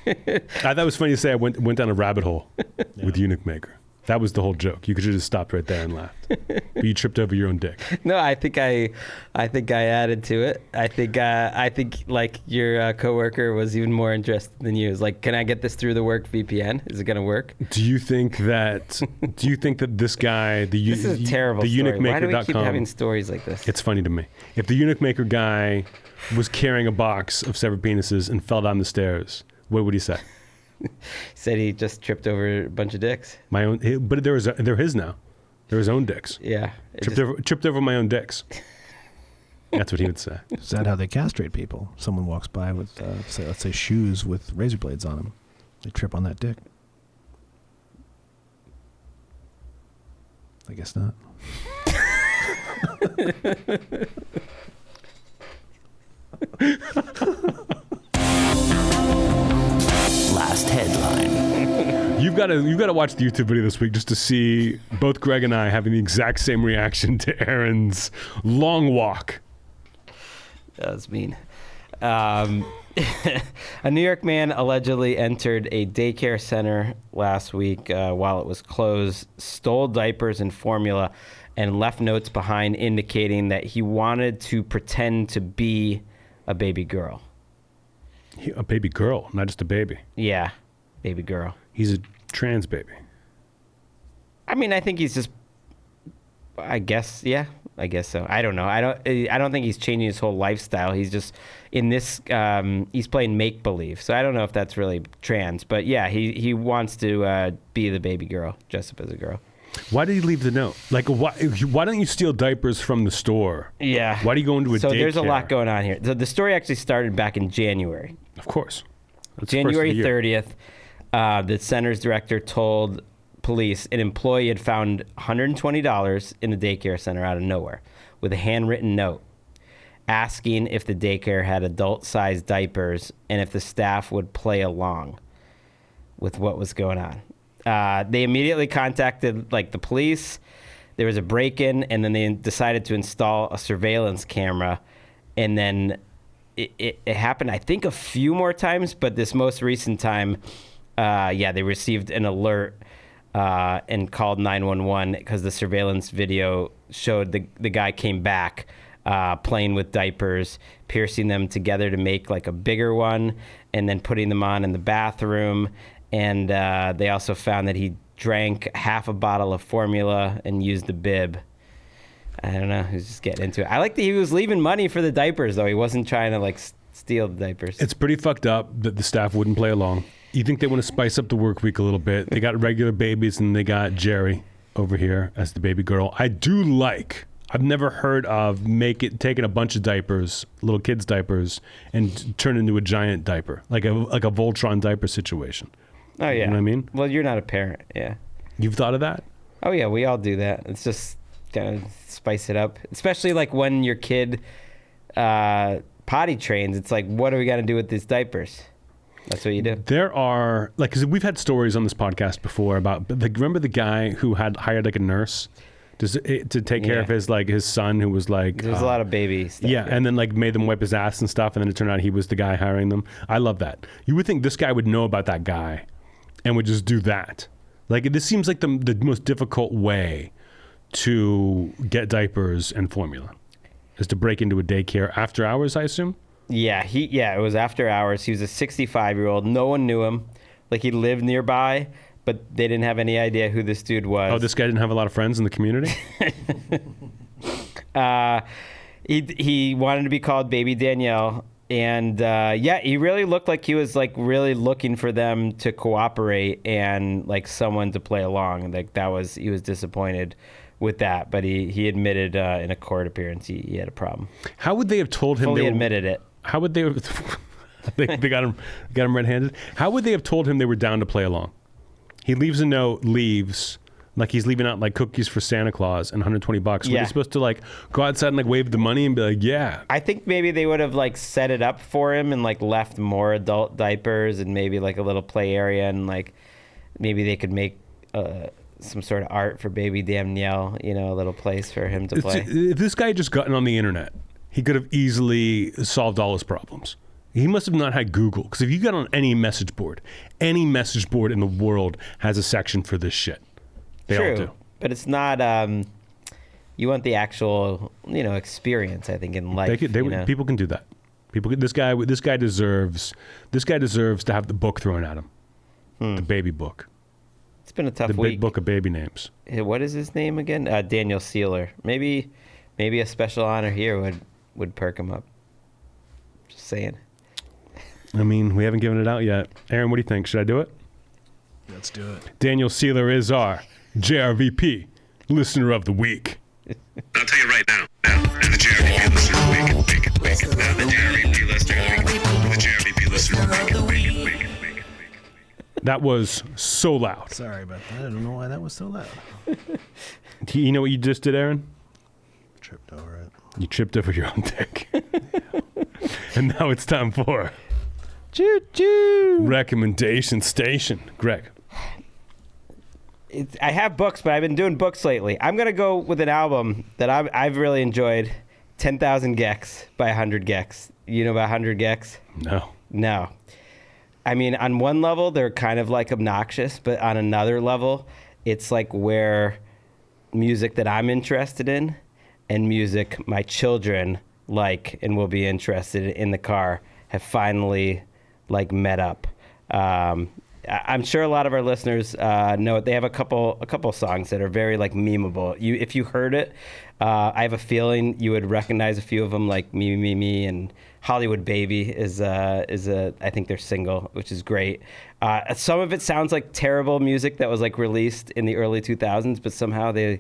I thought it was funny to say I went down a rabbit hole with Eunuch Maker. That was the whole joke. You could have just stopped right there and laughed. But you tripped over your own dick. No, I think I added to it. I think like your coworker was even more interested than you. It was like, can I get this through the work VPN? Is it going to work? Do you think that this guy, this is a terrible story. eunuchmaker.com, why do we keep having stories like this? It's funny to me. If the Eunuch Maker guy was carrying a box of severed penises and fell down the stairs, what would he say? Said he just tripped over a bunch of dicks. My own, but they're his now. They're his own dicks. Yeah. Tripped over my own dicks. That's what he would say. Is that how they castrate people? Someone walks by with, let's say, shoes with razor blades on them. They trip on that dick. I guess not. Last headline. You've got to watch the YouTube video this week just to see both Greg and I having the exact same reaction to Aaron's long walk. That was mean. A New York man allegedly entered a daycare center last week while it was closed, stole diapers and formula, and left notes behind indicating that he wanted to pretend to be a baby girl. A baby girl, not just a baby. Yeah, baby girl. He's a trans baby. I mean, I think he's just... I guess so. I don't know. I don't think he's changing his whole lifestyle. He's just in this. He's playing make believe. So I don't know if that's really trans. But yeah, he wants to be the baby girl, dress up as a girl. Why did he leave the note? Like, why don't you steal diapers from the store? Yeah. Why do you go into a daycare? So there's a lot going on here. The story actually started back in January. Of course. That's January 30th. The center's director told police an employee had found $120 in the daycare center out of nowhere with a handwritten note asking if the daycare had adult-sized diapers and if the staff would play along with what was going on. They immediately contacted the police. There was a break-in, and then they decided to install a surveillance camera. And then it happened, I think, a few more times, but this most recent time, they received an alert and called 911 because the surveillance video showed the guy came back playing with diapers, piercing them together to make like a bigger one, and then putting them on in the bathroom. And they also found that he drank half a bottle of formula and used the bib. I don't know. He was just getting into it. I like that he was leaving money for the diapers, though. He wasn't trying to steal the diapers. It's pretty fucked up that the staff wouldn't play along. You think they want to spice up the work week a little bit. They got regular babies, and they got Jerry over here as the baby girl. I've never heard of taking a bunch of diapers, little kids' diapers, and turn into a giant diaper, like a Voltron diaper situation. Oh, yeah. You know what I mean? Well, you're not a parent, yeah. You've thought of that? Oh, yeah, we all do that. It's just kind of spice it up. Especially when your kid potty trains, it's like, what are we going to do with these diapers? That's what you do. There are, because we've had stories on this podcast before about, remember the guy who had hired a nurse to take care of his son who was There's a lot of baby stuff. Yeah, and then made them wipe his ass and stuff, and then it turned out he was the guy hiring them. I love that. You would think this guy would know about that guy and would just do that. This seems like the most difficult way to get diapers and formula is to break into a daycare after hours, I assume? Yeah, it was after hours. He was a 65-year-old. No one knew him. Like he lived nearby, but they didn't have any idea who this dude was. Oh, this guy didn't have a lot of friends in the community? He wanted to be called Baby Danielle. And he really looked like he was like really looking for them to cooperate and like someone to play along. Like he was disappointed with that, but he admitted in a court appearance he had a problem. How would they have told him? Fully admitted it. How would they have? they got him red-handed. How would they have told him they were down to play along? He leaves a note, leaves. Like he's leaving out like cookies for Santa Claus and $120. Were they supposed to like go outside and like wave the money and be like, yeah? I think maybe they would have like set it up for him and like left more adult diapers and maybe like a little play area and like maybe they could make some sort of art for Baby Danielle, a little place for him to play. If this guy had just gotten on the internet, he could have easily solved all his problems. He must have not had Google, because if you got on any message board in the world has a section for this shit. They all do. But it's not. You want the actual, experience. I think in life. People can do that. This guy deserves to have the book thrown at him. The baby book. It's been a tough week. The big book of baby names. What is his name again? Daniel Sealer. Maybe a special honor here would perk him up. Just saying. I mean, we haven't given it out yet. Aaron, what do you think? Should I do it? Let's do it. Daniel Sealer is our JRVP Listener of the Week. I'll tell you right now. Now, the JRVP Listener of the Week. Now, the JRVP Listener of the Week. The JRVP Listener of the Week. That was so loud. Sorry about that. I don't know why that was so loud. You know what you just did, Aaron? Tripped over it. You tripped over your own dick. And now it's time for Choo-choo. Recommendation Station. Greg. I have books, but I've been doing books lately. I'm going to go with an album that I've really enjoyed, 10,000 Gex by 100 Gex. You know about 100 Gex? No. I mean, on one level, they're kind of like obnoxious, but on another level, it's like where music that I'm interested in and music my children like and will be interested in the car have finally like met up. I'm sure a lot of our listeners know it. They have a couple songs that are very like memeable. If you heard it, I have a feeling you would recognize a few of them, like Me Me Me and Hollywood Baby is I think their single, which is great. Some of it sounds like terrible music that was like released in the early 2000s, but somehow they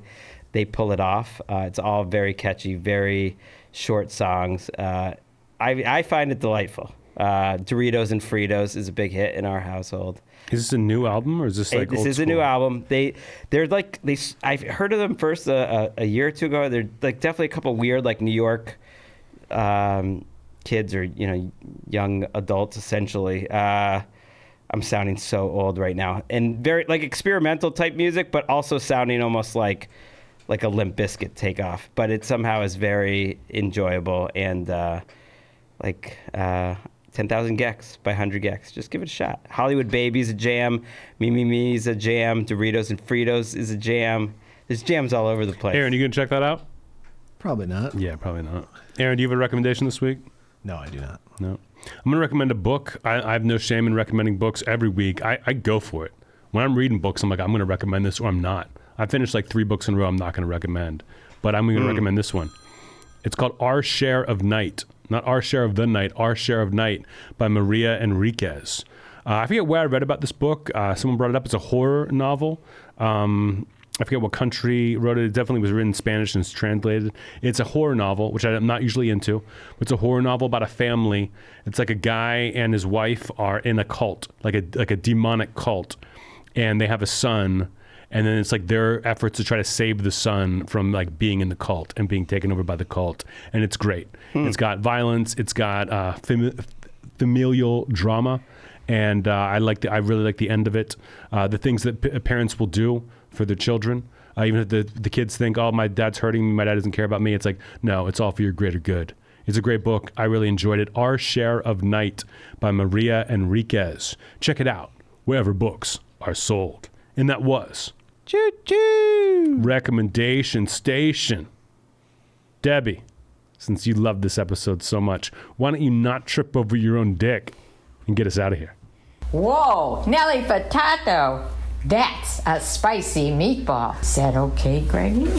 pull it off. It's all very catchy, very short songs. I find it delightful. Doritos and Fritos is a big hit in our household. Is this a new album or is this like this old is school? a new album. They're like I've heard of them first a year or two ago. They're like definitely a couple weird like New York kids or young adults essentially. I'm sounding so old right now, and very like experimental type music, but also sounding almost like a Limp Bizkit takeoff. But it somehow is very enjoyable and 10,000 Gex by 100 Gex. Just give it a shot. Hollywood Baby's a jam. Me Me Me's a jam. Doritos and Fritos is a jam. There's jams all over the place. Aaron, you gonna check that out? Probably not. Yeah, probably not. Aaron, do you have a recommendation this week? No, I do not. No. I'm going to recommend a book. I have no shame in recommending books every week. I go for it. When I'm reading books, I'm like, I'm going to recommend this or I'm not. I finished like 3 books in a row I'm not going to recommend. But I'm going to recommend this one. It's called Our Share of Night. Not Our Share of the Night, Our Share of Night by Maria Enriquez. I forget where I read about this book. Someone brought it up. It's a horror novel. I forget what country wrote it. It definitely was written in Spanish and it's translated. It's a horror novel, which I'm not usually into. But it's a horror novel about a family. It's like a guy and his wife are in a cult, like a demonic cult. And they have a son. And then it's like their efforts to try to save the son from like being in the cult and being taken over by the cult. And it's great. It's got violence. It's got familial drama. And I really like the end of it. The things that parents will do for their children. Even if the kids think, oh, my dad's hurting me, my dad doesn't care about me. It's like, no, it's all for your greater good. It's a great book. I really enjoyed it. Our Share of Night by Maria Enriquez. Check it out wherever books are sold. And that was Choo-choo. Recommendation Station. Debbie, since you love this episode so much, why don't you not trip over your own dick and get us out of here? Whoa, Nelly Furtado. That's a spicy meatball. Is that okay, Greggy?